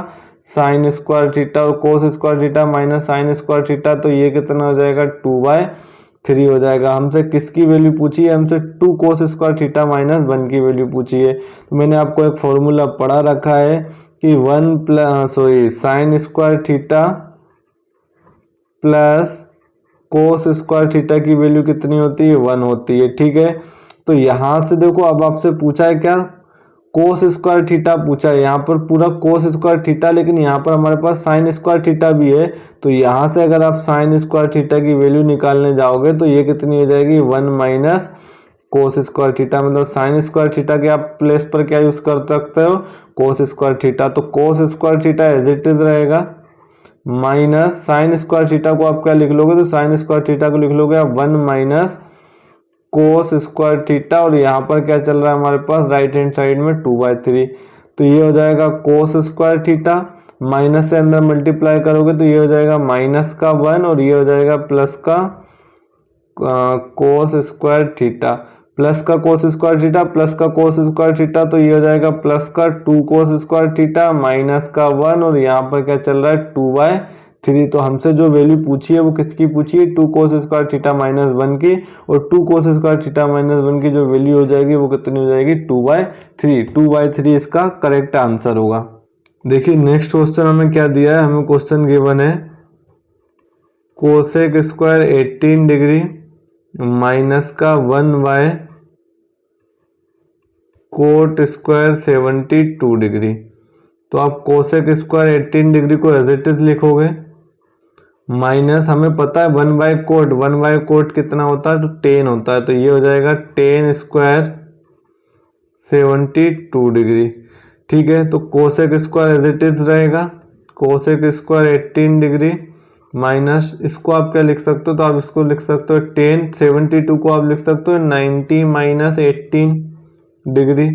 साइन स्क्वायर थीटा, और कोस square theta minus sine square theta, तो ये कितना हो जाएगा 2/3 हो जाएगा। हमसे किसकी वैल्यू पूछी है, हमसे 2 कोस स्क्वायर थीटा माइनस 1 की वैल्यू पूछी है। तो मैंने आपको एक फॉर्मूला पढ़ा रखा है कि 1 plus sine square theta plus cos square theta की वैल्यू कितनी होती है, 1 होती है। ठीक है, तो यहां से देखो अब आपसे पूछा है क्या, कोस स्क्वायर थीटा पूछा है, यहाँ पर पूरा कोस स्क्वायर थीटा, लेकिन यहाँ पर हमारे पास साइन स्क्वायर थीटा भी है। तो यहाँ से अगर आप साइन स्क्वायर थीटा की वैल्यू निकालने जाओगे तो ये कितनी हो जाएगी, 1 माइनस कोस स्क्वायर थीटा, मतलब साइन स्क्वायर थीटा के आप प्लेस पर क्या यूज कर सकते हो, कोस स्क्वायर थीटा। तो cos square theta as it is रहेगा माइनस साइन स्क्वायर थीटा को आप क्या लिख लोगे, तो साइन स्क्वायर थीटा को लिख लोगे आप 1 माइनस कोस स्क्वायर थीटा, और यहाँ पर क्या चल रहा है हमारे पास राइट हैंड साइड में 2/3। तो ये हो जाएगा कोस स्क्वायर थीटा, माइनस से अंदर मल्टीप्लाई करोगे तो ये हो जाएगा माइनस का 1 और ये हो जाएगा प्लस का कोस स्क्वायर थीटा, प्लस का कोस स्क्वायर थीटा प्लस का कोस स्क्वायर थीटा, तो ये हो जाएगा प्लस का 2 कोस स्क्वायर थीटा माइनस का 1, और यहाँ पर क्या चल रहा है 2/3। तो हमसे जो वैल्यू पूछी है वो किसकी पूछी है, 2 कोस स्क्वायर थीटा माइनस 1 की, और 2 कोस स्क्वायर थीटा माइनस 1 की जो वैल्यू हो जाएगी वो कितनी हो जाएगी, 2/3। 2/3 इसका करेक्ट आंसर होगा। देखिए नेक्स्ट क्वेश्चन हमें क्या दिया है, हमें क्वेश्चन गिवन है कोसेक स्क्वायर 18 डिग्री माइनस का 1/, कोट स्क्वायर 72 डिग्री। तो आप कोसेक स्क्वायर 18 डिग्री को एज इट इज लिखोगे, माइनस हमें पता है 1/कोट, 1/कोट कितना होता है, तो 10 होता है, तो ये हो जाएगा 10 स्क्वायर 72 डिग्री। ठीक है, तो cosec square as it is रहेगा, कोसेक स्क्वायर 18 डिग्री माइनस, इसको आप क्या लिख सकते हो, तो आप इसको लिख सकते हो 10, 72 को आप लिख सकते हो 90 माइनस 18 डिग्री।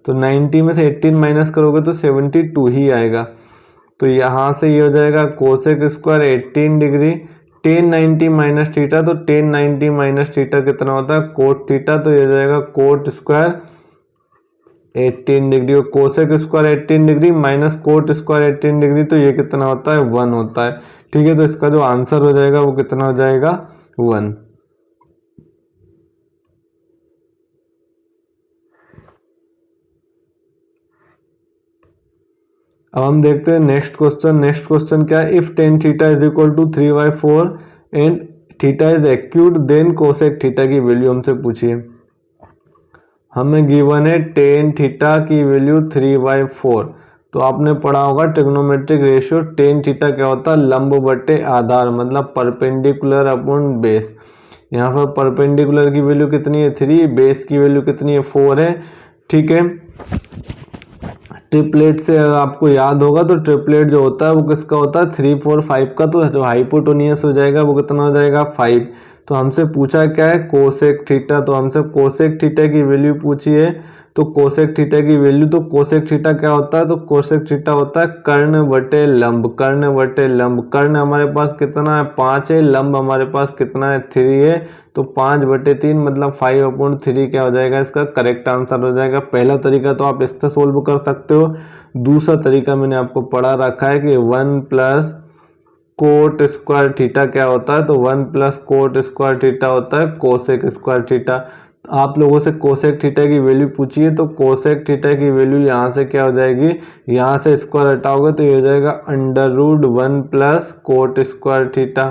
तो 90 में से 18 माइनस करोगे तो 72 ही आएगा। तो यहाँ से ये हो जाएगा cosec square 18 degree 10 90 minus theta, तो 10 90 माइनस थीटा कितना होता है, कोट थीटा, तो ये हो जाएगा कोट स्क्वायर 18 डिग्री, और cosec square 18 degree minus cot square 18 degree, तो ये कितना होता है, 1 होता है। ठीक है, तो इसका जो आंसर हो जाएगा वो कितना हो जाएगा, 1। अब हम देखते हैं नेक्स्ट क्वेश्चन। नेक्स्ट क्वेश्चन क्या है, if tan theta is equal to 3/4 and theta is acute then cosec theta की वैल्यू हमसे पूछिए। हमें गिवन है टेन थीटा की वैल्यू 3/4। तो आपने पढ़ा होगा ट्रिग्नोमेट्रिक रेशियो, टेन थीटा क्या होता है, लंब बटे आधार, मतलब परपेंडिकुलर अपॉन बेस। यहाँ पर परपेंडिकुलर की वैल्यू कितनी है 3, बेस की वैल्यू कितनी है 4 है। ठीक है, ट्रिपलेट से अगर आपको याद होगा तो ट्रिपलेट जो होता है वो किसका होता है 3, 4, 5 का। तो जो हाइपोटेन्यूस हो जाएगा वो कितना हो जाएगा 5। तो हमसे पूछा क्या है कोसेक थीटा, तो हमसे कोसेक थीटा की वैल्यू पूछी है। तो कोसेक थीटा की वैल्यू, तो कोसेक थीटा क्या होता है, तो कोसेक थीटा होता है कर्ण बटे लंब, कर्ण बटे लंब। कर्ण हमारे पास कितना है 5 है, लंब हमारे पास कितना है 3 है। तो 5/3 मतलब 5/3 क्या हो जाएगा, इसका करेक्ट आंसर हो जाएगा। पहला तरीका तो आप इससे सोल्व कर सकते हो। दूसरा तरीका मैंने आपको पढ़ा रखा है कि 1 प्लस कोट स्क्वायर थीटा क्या होता है, तो 1 प्लस कोट स्क्वायर थीटा होता है कोसेक स्क्वायर थीटा। आप लोगों से कोसेक थीटा की वैल्यू पूछिए, तो कोसेक थीटा की वैल्यू यहाँ से क्या हो जाएगी, यहाँ से स्क्वायर हटाओगे तो ये हो जाएगा √1 प्लस कोट स्क्वायर थीटा।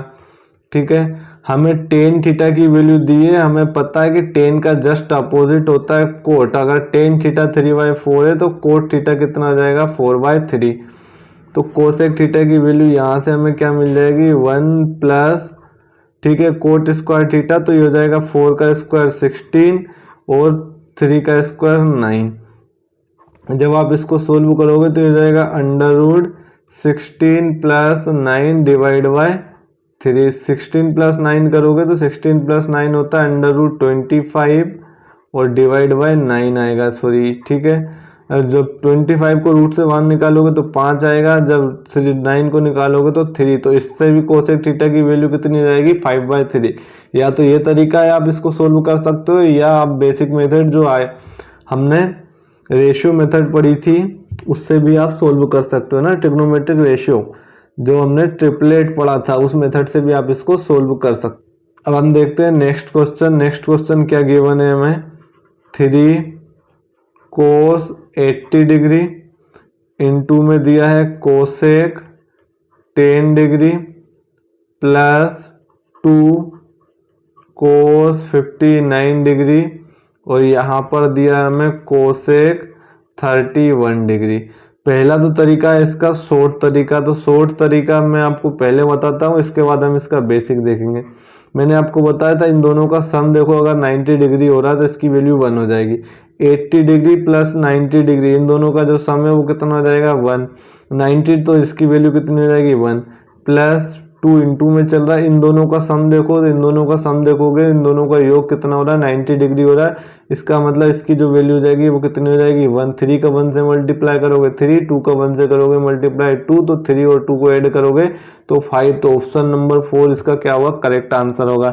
ठीक है, हमें टेन थीटा की वैल्यू दी है, हमें पता है कि टेन का जस्ट अपोजिट होता है कोट। अगर टेन थीटा 3/4 है तो कोट थीटा कितना हो जाएगा 4/3। तो कोसेक थीटा की वैल्यू यहाँ से हमें क्या मिल जाएगी 1 प्लस, ठीक है, कोट स्क्वायर थीटा, तो ये हो जाएगा 4 का स्क्वायर 16 और 3 का स्क्वायर 9। जब आप इसको सोल्व करोगे तो ये हो जाएगा √16 प्लस 9 डिवाइड बाय 3। 16 प्लस 9 करोगे तो 16 प्लस 9 होता है √25 और डिवाइड बाय 9 आएगा, सॉरी। ठीक है, जब 25 को रूट से 1 निकालोगे तो 5 आएगा, जब 9 को निकालोगे तो 3। तो इससे भी कोसेक थीटा की वैल्यू कितनी जाएगी 5/3। या तो ये तरीका है, आप इसको सोल्व कर सकते हो, या आप बेसिक मेथड जो आए हमने रेशियो मेथड पढ़ी थी उससे भी आप सोल्व कर सकते हो ना। ट्रिग्नोमेट्रिक रेशियो जो हमने ट्रिपलेट पढ़ा था उस मेथड से भी आप इसको सोल्व कर सकते। अब हम देखते हैं नेक्स्ट क्वेश्चन। नेक्स्ट क्वेश्चन क्या गिवन है हमें, 3 कोस 80 डिग्री इंटू में दिया है cosec 10 degree plus 2 cos 59 degree और यहाँ पर दिया है हमें कोसेक 31 डिग्री। पहला तो तरीका है इसका शॉर्ट तरीका, तो शॉर्ट तरीका मैं आपको पहले बताता हूँ, इसके बाद हम इसका बेसिक देखेंगे। मैंने आपको बताया था इन दोनों का सम देखो, अगर 90 डिग्री हो रहा है तो इसकी वैल्यू 1 हो जाएगी। 80 डिग्री प्लस 90 डिग्री इन दोनों का जो सम है वो कितना हो जाएगा 1। 90 तो इसकी वैल्यू कितनी हो जाएगी 1 प्लस 2 इंटू में चल रहा है। इन दोनों का सम देखो, इन दोनों का सम देखोगे, इन दोनों का योग कितना हो रहा है 90 डिग्री हो रहा है। इसका मतलब इसकी जो वैल्यू हो जाएगी वो कितनी हो जाएगी 1। 3 का 1 से मल्टीप्लाई करोगे 3, 2 का 1 से करोगे मल्टीप्लाई 2, तो 3 और 2 को ऐड करोगे तो 5। तो ऑप्शन नंबर 4 इसका क्या होगा करेक्ट आंसर होगा।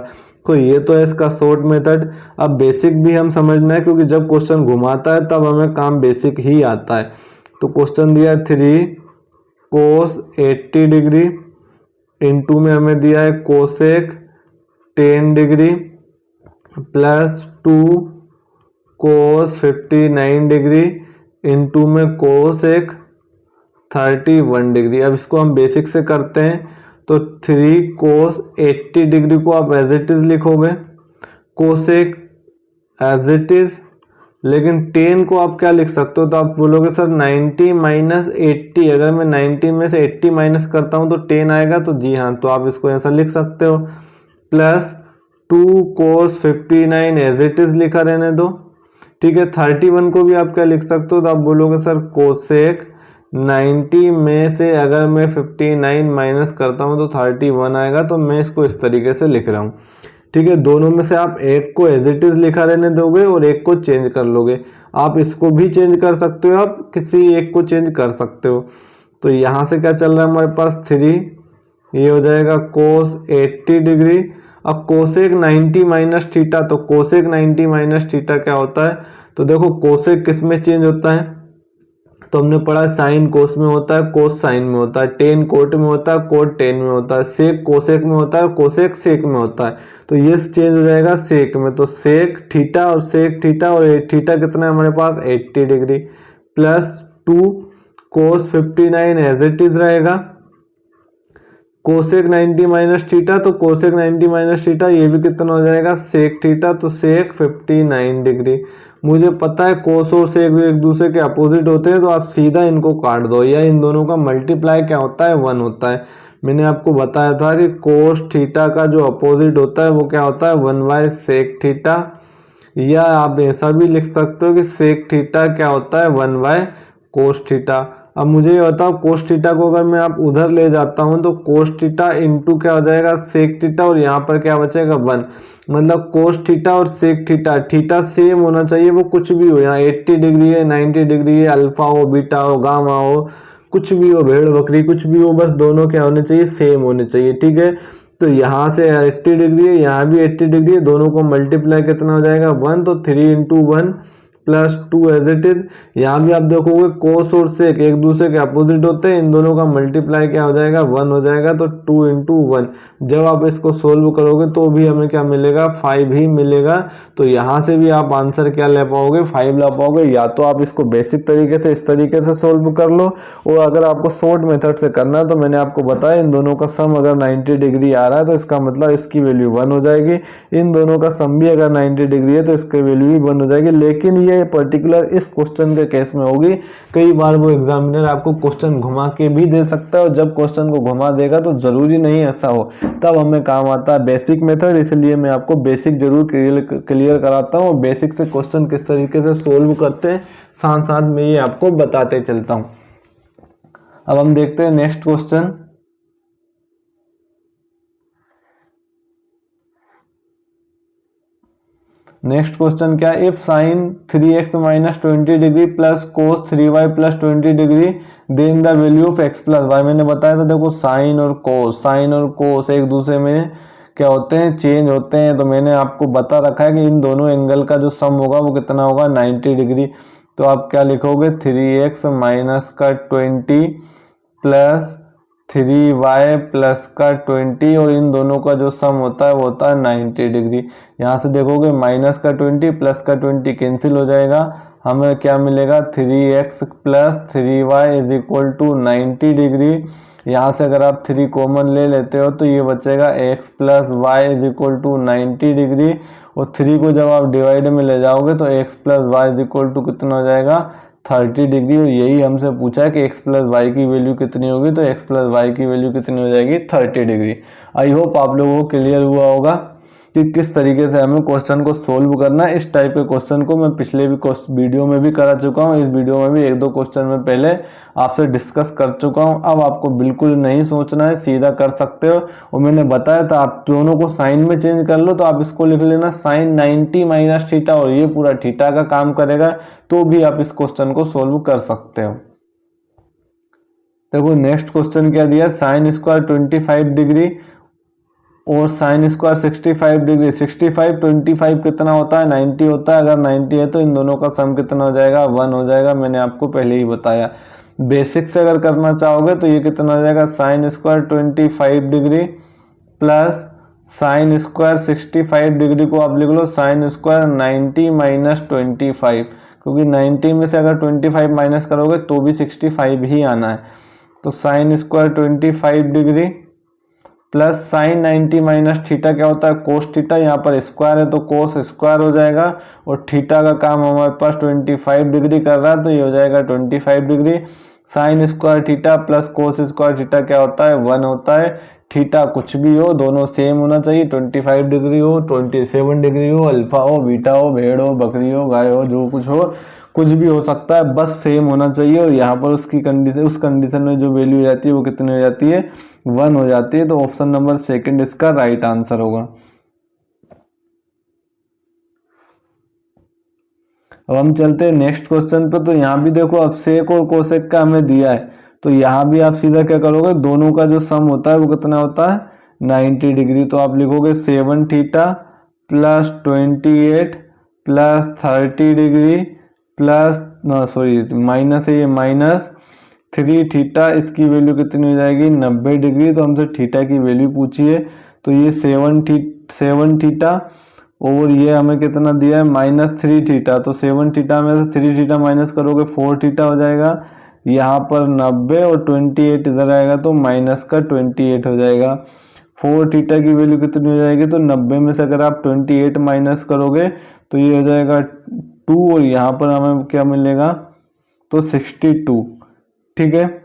तो ये तो है इसका शॉर्ट मेथड। अब बेसिक भी हम समझना है, क्योंकि जब क्वेश्चन घुमाता है तब हमें काम बेसिक ही आता है। तो क्वेश्चन दिया 3 कोस 80 डिग्री इंटू में हमें दिया है cosec 10 degree plus 2 cos 59 degree into में कोसेक 31 डिग्री। अब इसको हम बेसिक से करते हैं, तो 3 कोस 80 डिग्री को आप एज इट इज लिखोगे, कोसेक एज इट इज, लेकिन 10 को आप क्या लिख सकते हो, तो आप बोलोगे सर 90 माइनस 80, अगर मैं 90 में से 80 माइनस करता हूं तो 10 आएगा, तो जी हाँ, तो आप इसको ऐसा लिख सकते हो। Plus 2 cos 59 as it is लिखा रहने दो। ठीक है, 31 को भी आप क्या लिख सकते हो, तो आप बोलोगे सर कोसेक 90 में से अगर मैं 59 माइनस करता हूं तो 31 आएगा, तो मैं इसको इस तरीके से लिख रहा हूं। ठीक है, दोनों में से आप एक को एज इट इज लिखा रहने दोगे और एक को चेंज कर लोगे। आप इसको भी चेंज कर सकते हो, आप किसी एक को चेंज कर सकते हो। तो यहाँ से क्या चल रहा है हमारे पास 3, ये हो जाएगा कोस 80 डिग्री। अब कोसेक 90 माइनस थीटा, तो कोसेक 90 माइनस थीटा क्या होता है, तो देखो कोसेक किस में चेंज होता है, तो हमने पढ़ा साइन कोस में होता है, कोस साइन में होता है, टेन कोट में होता है, कोट टेन में होता है, सेक कोसेक में होता है, कोसेक सेक में होता है। तो ये चेंज हो जाएगा सेक में, तो सेक थीटा और सेक थीटा, और थीटा कितना है हमारे पास 80 degree plus 2 cos 59 as it is रहेगा। कोसेक 90 माइनस थीटा, तो कोसेक 90 माइनस थीटा ये भी कितना हो जाएगा सेक थीटा, तो सेक 59 डिग्री। मुझे पता है कोस और सेक एक दूसरे के अपोजिट होते हैं, तो आप सीधा इनको काट दो, या इन दोनों का मल्टीप्लाई क्या होता है 1 होता है। मैंने आपको बताया था कि कोस थीटा का जो अपोजिट होता है वो क्या होता है 1 बाय सेक थीटा, या आप ऐसा भी लिख सकते हो कि सेक थीटा क्या होता है 1 बाय कोस थीटा। अब मुझे ये बताओ कोस थीटा को अगर मैं आप उधर ले जाता हूं तो कोस थीटा इंटू क्या हो जाएगा सेक थीटा, और यहाँ पर क्या बचेगा 1, मतलब कोस थीटा और सेक थीटा, थीटा सेम होना चाहिए, वो कुछ भी हो, यहाँ 80 डिग्री है 90 डिग्री है, अल्फा हो बीटा हो गामा हो कुछ भी हो, भेड़ बकरी कुछ भी हो, बस दोनों क्या होने चाहिए सेम होने चाहिए, ठीक है। तो यहाँ से 80 डिग्री है, यहाँ भी 80 डिग्री है, दोनों को मल्टीप्लाई कितना हो जाएगा 1, तो 3 into 1 plus 2 as it is. यहाँ भी आप देखोगे कोस और सेक एक दूसरे के अपोजिट होते हैं, इन दोनों का मल्टीप्लाई क्या हो जाएगा 1 हो जाएगा, तो 2 इंटू 1। जब आप इसको सोल्व करोगे तो भी हमें क्या मिलेगा 5 ही मिलेगा। तो यहाँ से भी आप आंसर क्या ले पाओगे 5 ला पाओगे। या तो आप इसको बेसिक तरीके से इस तरीके से सोल्व कर लो, और अगर आपको शॉर्ट मेथड से करना है तो मैंने आपको बताया इन दोनों का सम अगर 90 डिग्री आ रहा है तो इसका मतलब इसकी वैल्यू 1 हो जाएगी, इन दोनों का सम भी अगर 90 डिग्री है तो इसकी वैल्यू भी 1 हो जाएगी। लेकिन ये पर्टिकुलर इस क्वेश्चन के केस में होगी, कई बार वो एग्जामिनर आपको क्वेश्चन घुमा के भी दे सकता है, और जब क्वेश्चन को घुमा देगा तो जरूरी नहीं ऐसा हो, तब हमें काम आता है बेसिक मेथड। इसलिए मैं आपको बेसिक जरूर क्लियर कराता हूँ, बेसिक से क्वेश्चन किस तरीके से सोल्व करते हैं साथ साथ में ये आपको बताते चलता हूँ। अब हम देखते हैं नेक्स्ट क्वेश्चन। नेक्स्ट क्वेश्चन क्या है, if sine 3x minus 20 degree plus cos 3y plus 20 degree then the value of x plus y. मैंने बताया था देखो साइन और कोस एक दूसरे में क्या होते हैं चेंज होते हैं, तो मैंने आपको बता रखा है कि इन दोनों एंगल का जो सम होगा वो कितना होगा 90 डिग्री। तो आप क्या लिखोगे 3x माइनस का 20 प्लस 3y प्लस का 20, और इन दोनों का जो सम होता है वो होता है 90 डिग्री। यहाँ से देखोगे माइनस का 20 प्लस का 20 कैंसिल हो जाएगा, हमें क्या मिलेगा 3x plus 3y is equal to 90 degree. यहाँ से अगर आप 3 कॉमन ले लेते हो तो ये बचेगा x plus y is equal to 90 degree, और 3 को जब आप डिवाइड में ले जाओगे तो x plus y is equal to कितना हो जाएगा 30 डिग्री। और यही हमसे पूछा है कि x प्लस वाई की वैल्यू कितनी होगी, तो x प्लस वाई की वैल्यू कितनी हो जाएगी 30 डिग्री। आई होप आप लोगों को क्लियर हुआ होगा कि किस तरीके से हमें क्वेश्चन को सोल्व करना है। इस टाइप के क्वेश्चन को मैं पिछले भी वीडियो में भी करा चुका हूं, इस वीडियो में भी 1-2 क्वेश्चन में पहले आपसे डिस्कस कर चुका हूं। अब आपको बिल्कुल नहीं सोचना है, सीधा कर सकते हो। और मैंने बताया था आप दोनों को साइन में चेंज कर लो, तो आप इसको लिख लेना साइन 90 माइनस थीटा, और ये पूरा थीटा का काम करेगा, तो भी आप इस क्वेश्चन को सोल्व कर सकते हो। देखो नेक्स्ट क्वेश्चन क्या दिया, साइन स्क्वायर 25 डिग्री और साइन स्क्वायर 65 डिग्री। 65 25 कितना होता है 90 होता है, अगर 90 है तो इन दोनों का सम कितना हो जाएगा 1 हो जाएगा, मैंने आपको पहले ही बताया। बेसिक से अगर करना चाहोगे तो ये कितना हो जाएगा sign square 25 degree plus sine square 65 degree को आप लिख लो साइन स्क्वायर 90 माइनस 25, क्योंकि 90 में से अगर 25 माइनस करोगे तो भी 65 ही आना है। तो sine square 25 degree plus sign 90 minus theta क्या होता है कोस थीटा, यहाँ पर स्क्वायर है तो कोस स्क्वायर हो जाएगा, और थीटा का काम हमारे पास 25 डिग्री कर रहा है तो ये हो जाएगा 25 degree. Sign square theta plus cos square theta क्या होता है 1 होता है। थीटा कुछ भी हो, दोनों सेम होना चाहिए, 25 डिग्री हो 27 डिग्री हो, अल्फा हो बीटा हो, भेड़ हो बकरी हो गाय हो, जो कुछ हो कुछ भी हो सकता है, बस सेम होना चाहिए। और यहाँ पर उसकी कंडीशन, उस कंडीशन में जो वैल्यू हो जाती है वो कितनी हो जाती है 1 हो जाती है। तो ऑप्शन नंबर 2 इसका राइट आंसर होगा। अब हम चलते हैं नेक्स्ट क्वेश्चन पे। तो यहाँ भी देखो अब सेक और कोसेक का हमें दिया है, तो यहाँ भी आप सीधा क्या करोगे, दोनों का जो सम होता है वो कितना होता है 90 डिग्री। तो आप लिखोगे 7 theta plus 28 plus 30 degree plus minus है ये माइनस 3 थीटा, इसकी वैल्यू कितनी हो जाएगी 90 डिग्री। तो हमसे थीटा की वैल्यू पूछी है, तो ये 7 थीटा और ये हमें कितना दिया है -3 थीटा। तो 7 थीटा में से 3 थीटा माइनस करोगे 4 थीटा हो जाएगा, यहाँ पर 90 और 28 इधर आएगा तो माइनस का 28 हो जाएगा। 4 थीटा की वैल्यू कितनी हो जाएगी, तो 90 में से अगर आप 28 माइनस करोगे तो ये हो जाएगा 2 और यहाँ पर हमें क्या मिलेगा, तो 62। ठीक है,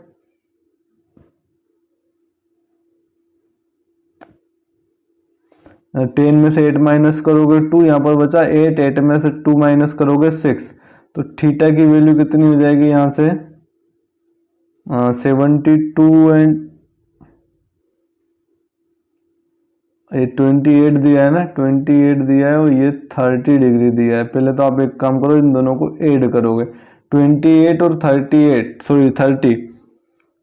टेन में से 8 माइनस करोगे 2, यहाँ पर बचा 8, 8 में से 2 माइनस करोगे 6, तो थीटा की वैल्यू कितनी हो जाएगी यहाँ से 72 एंड ये 28 दिया है ना, 28 दिया है और ये 30 डिग्री दिया है। पहले तो आप एक काम करो, इन दोनों को ऐड करोगे, 28 और 38 सॉरी 30,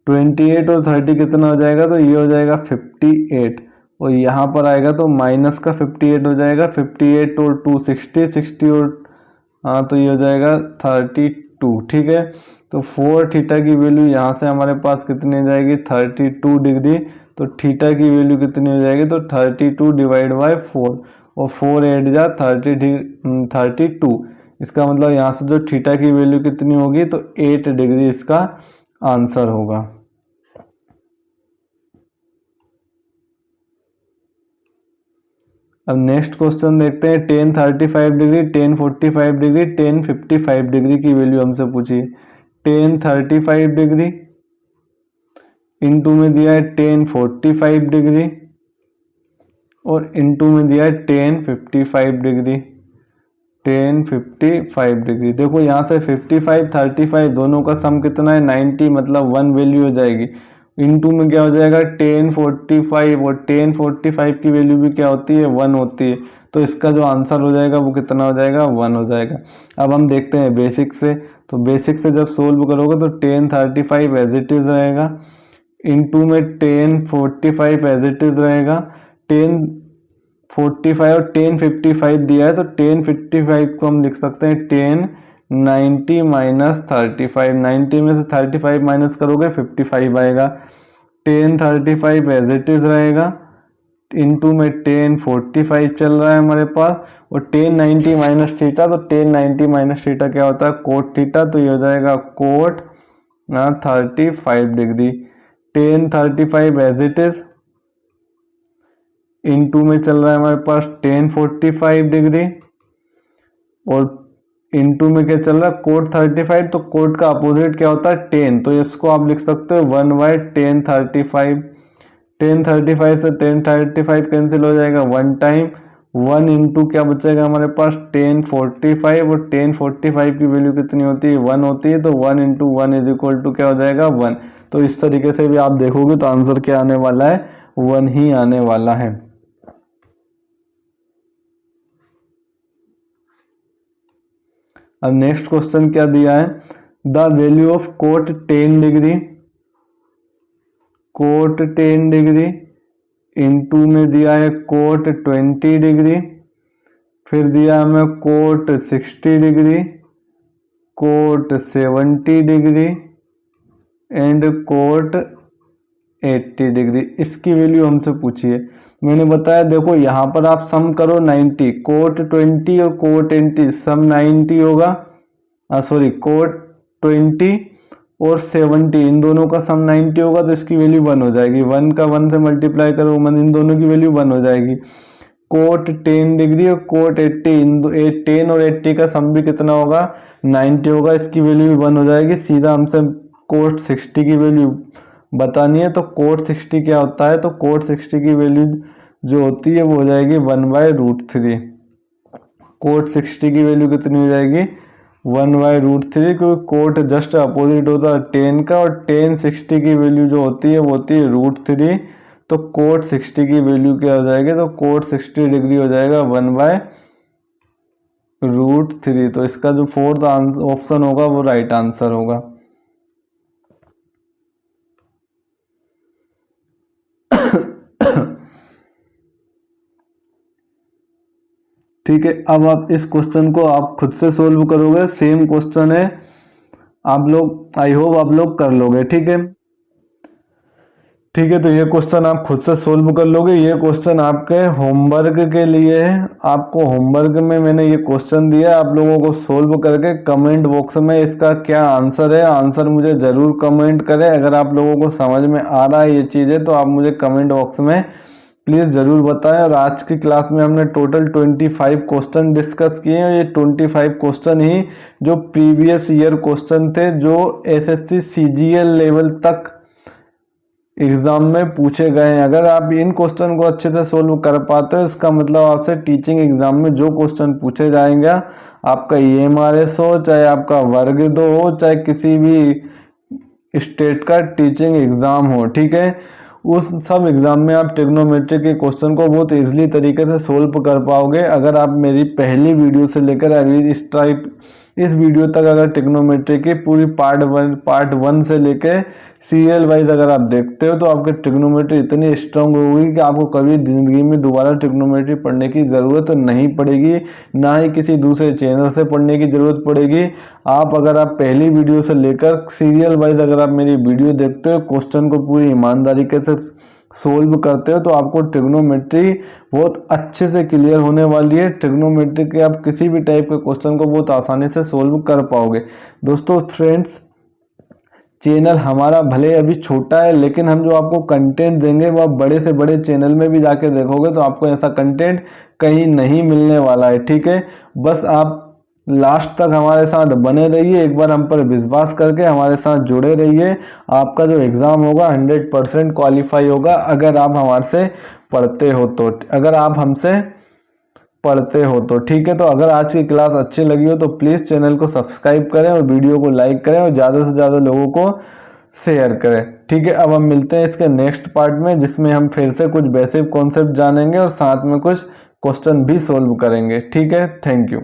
28 और 30 कितना हो जाएगा, तो ये हो जाएगा 58 और यहाँ पर आएगा तो माइनस का 58 हो जाएगा, 58 और 2 60, 60 और हाँ तो ये हो जाएगा 32। ठीक है, तो 4 थीटा की वैल्यू यहाँ से हमारे पास कितनी हो जाएगी 32 डिग्री, तो थीटा की वैल्यू कितनी हो जाएगी, तो 32 डिवाइड बाय 4 और 4 ऐड जा 32, इसका मतलब यहाँ से जो थीटा की वैल्यू कितनी होगी, तो 8 डिग्री इसका आंसर होगा। अब नेक्स्ट क्वेश्चन देखते हैं, tan 35 degree, tan 45 degree, tan 55 degree की वैल्यू हमसे पूछी है। tan 35 डिग्री इनटू में दिया है tan 45 डिग्री और इनटू में दिया है tan 55 डिग्री, tan 55 डिग्री। देखो यहाँ से 55 35 दोनों का सम कितना है 90, मतलब 1 वैल्यू हो जाएगी। इनटू में क्या हो जाएगा tan 45 और tan 45 की वैल्यू भी क्या होती है 1 होती है, तो इसका जो आंसर हो जाएगा वो कितना हो जाएगा 1 हो जाएगा। अब हम देखते हैं बेसिक से, तो बेसिक से जब सोल्व करोगे तो tan 35 एज इट इज रहेगा, इनटू में tan 45 एज इट इज रहेगा, tan 45 और tan 55 दिया है तो tan 55 को हम लिख सकते हैं tan 90 माइनस 35, 90 में से 35 माइनस करोगे 55 आएगा, tan 35 एज इट इज रहेगा, इनटू में tan 45 चल रहा है हमारे पास और tan 90 माइनस थीटा, तो tan 90 माइनस थीटा क्या होता है कोट थीटा, तो ये हो जाएगा cot 35 degree, tan 35 as it is into में चल रहा है हमारे पास tan 45 डिग्री और इनटू में क्या चल रहा है कोट 35, तो कोट का अपोजिट क्या होता है tan, तो इसको आप लिख सकते हो 1/tan 35, tan 35 से tan 35 कैंसिल हो जाएगा 1 टाइम, 1 इंटू क्या बचेगा हमारे पास tan 45 और tan 45 की वैल्यू कितनी होती है 1 होती है, तो 1 इंटू 1 इज इक्वल टू क्या हो जाएगा 1। तो इस तरीके से भी आप देखोगे तो आंसर क्या आने वाला है 1 ही आने वाला है। अब नेक्स्ट क्वेश्चन क्या दिया है, the value of cot 10 degree, cot 10 degree into में दिया है कोट 20 डिग्री, फिर दिया हमें cot 60 degree, cot 70 degree and cot 80 degree. इसकी वैल्यू हमसे पूछी है। मैंने बताया देखो यहाँ पर आप सम करो 90, कोट 20 और कोट 80 सम 90 होगा, सॉरी कोट 20 और 70 इन दोनों का सम 90 होगा, तो इसकी वैल्यू 1 हो जाएगी, 1 का 1 से मल्टीप्लाई करो इन दोनों की वैल्यू 1 हो जाएगी। कोट 10 डिग्री और कोट 80 10 और 80 का सम भी कितना होगा 90 होगा, इसकी वैल्यू भी 1 हो जाएगी। सीधा हमसे कोट 60 की वैल्यू बतानी है, तो कोट 60 क्या होता है, तो कोट 60 की वैल्यू जो होती है वो हो जाएगी 1/√3। कोट 60 की वैल्यू कितनी हो जाएगी 1/√3, क्योंकि कोट जस्ट अपोजिट होता है tan का और tan 60 की वैल्यू जो होती है वो होती है √3, तो कोट 60 की वैल्यू क्या हो जाएगी, तो कोट 60 डिग्री हो जाएगा 1/√3। तो इसका जो फोर्थ ऑप्शन होगा वो राइट आंसर होगा। ठीक है, अब आप इस क्वेश्चन को आप खुद से सोल्व करोगे, सेम क्वेश्चन है, आप लोग आई होप आप लोग कर लोगे। ठीक है, ठीक है, तो ये क्वेश्चन आप खुद से सोल्व कर लोगे। ये क्वेश्चन आपके होमवर्क के लिए है। आपको होमवर्क में मैंने ये क्वेश्चन दिया, आप लोगों को सोल्व करके कमेंट बॉक्स में इसका क्या आंसर है, आंसर मुझे ज़रूर कमेंट करें। अगर आप लोगों को समझ में आ रहा है ये चीज़ें तो आप मुझे कमेंट बॉक्स में प्लीज़ ज़रूर बताएं। और आज की क्लास में हमने टोटल 25 क्वेश्चन डिस्कस किए हैं। ये 25 क्वेश्चन ही जो प्रीवियस ईयर क्वेश्चन थे, जो एसएससी सीजीएल लेवल तक एग्जाम में पूछे गए हैं। अगर आप इन क्वेश्चन को अच्छे से सोल्व कर पाते हो, इसका मतलब आपसे टीचिंग एग्जाम में जो क्वेश्चन पूछे जाएंगे, आपका EMRS हो, चाहे आपका वर्ग 2 हो, चाहे किसी भी स्टेट का टीचिंग एग्जाम हो, ठीक है, उस सब एग्जाम में आप ट्रिग्नोमेट्री के क्वेश्चन को बहुत इजीली तरीके से सोल्व कर पाओगे। अगर आप मेरी पहली वीडियो से लेकर अभी इस वीडियो तक अगर ट्रिग्नोमेट्री की पूरी पार्ट वन से लेकर सीरियल वाइज अगर आप देखते हो तो आपकी ट्रिग्नोमेट्री इतनी स्ट्रांग होगी कि आपको कभी जिंदगी में दोबारा ट्रिग्नोमेट्री पढ़ने की ज़रूरत नहीं पड़ेगी, ना ही किसी दूसरे चैनल से पढ़ने की ज़रूरत पड़ेगी। अगर आप पहली वीडियो से लेकर सीरियल वाइज अगर आप मेरी वीडियो देखते हो, क्वेश्चन को पूरी ईमानदारी के से सोल्व करते हो, तो आपको ट्रिग्नोमेट्री बहुत अच्छे से क्लियर होने वाली है। ट्रिग्नोमेट्री के आप किसी भी टाइप के क्वेश्चन को बहुत आसानी से सोल्व कर पाओगे। दोस्तों फ्रेंड्स, चैनल हमारा भले अभी छोटा है, लेकिन हम जो आपको कंटेंट देंगे वो आप बड़े से बड़े चैनल में भी जाके देखोगे तो आपको ऐसा कंटेंट कहीं नहीं मिलने वाला है, ठीक है। बस आप लास्ट तक हमारे साथ बने रहिए, एक बार हम पर विश्वास करके हमारे साथ जुड़े रहिए। आपका जो एग्ज़ाम होगा 100% क्वालिफाई होगा अगर आप हमारे से पढ़ते हो तो, अगर आप हमसे पढ़ते हो तो, ठीक है। तो अगर आज की क्लास अच्छी लगी हो तो प्लीज़ चैनल को सब्सक्राइब करें और वीडियो को लाइक करें और ज़्यादा से ज़्यादा लोगों को शेयर करें, ठीक है। अब हम मिलते हैं इसके नेक्स्ट पार्ट में, जिसमें हम फिर से कुछ बेसिक कॉन्सेप्ट जानेंगे और साथ में कुछ क्वेश्चन भी सोल्व करेंगे, ठीक है। Thank you.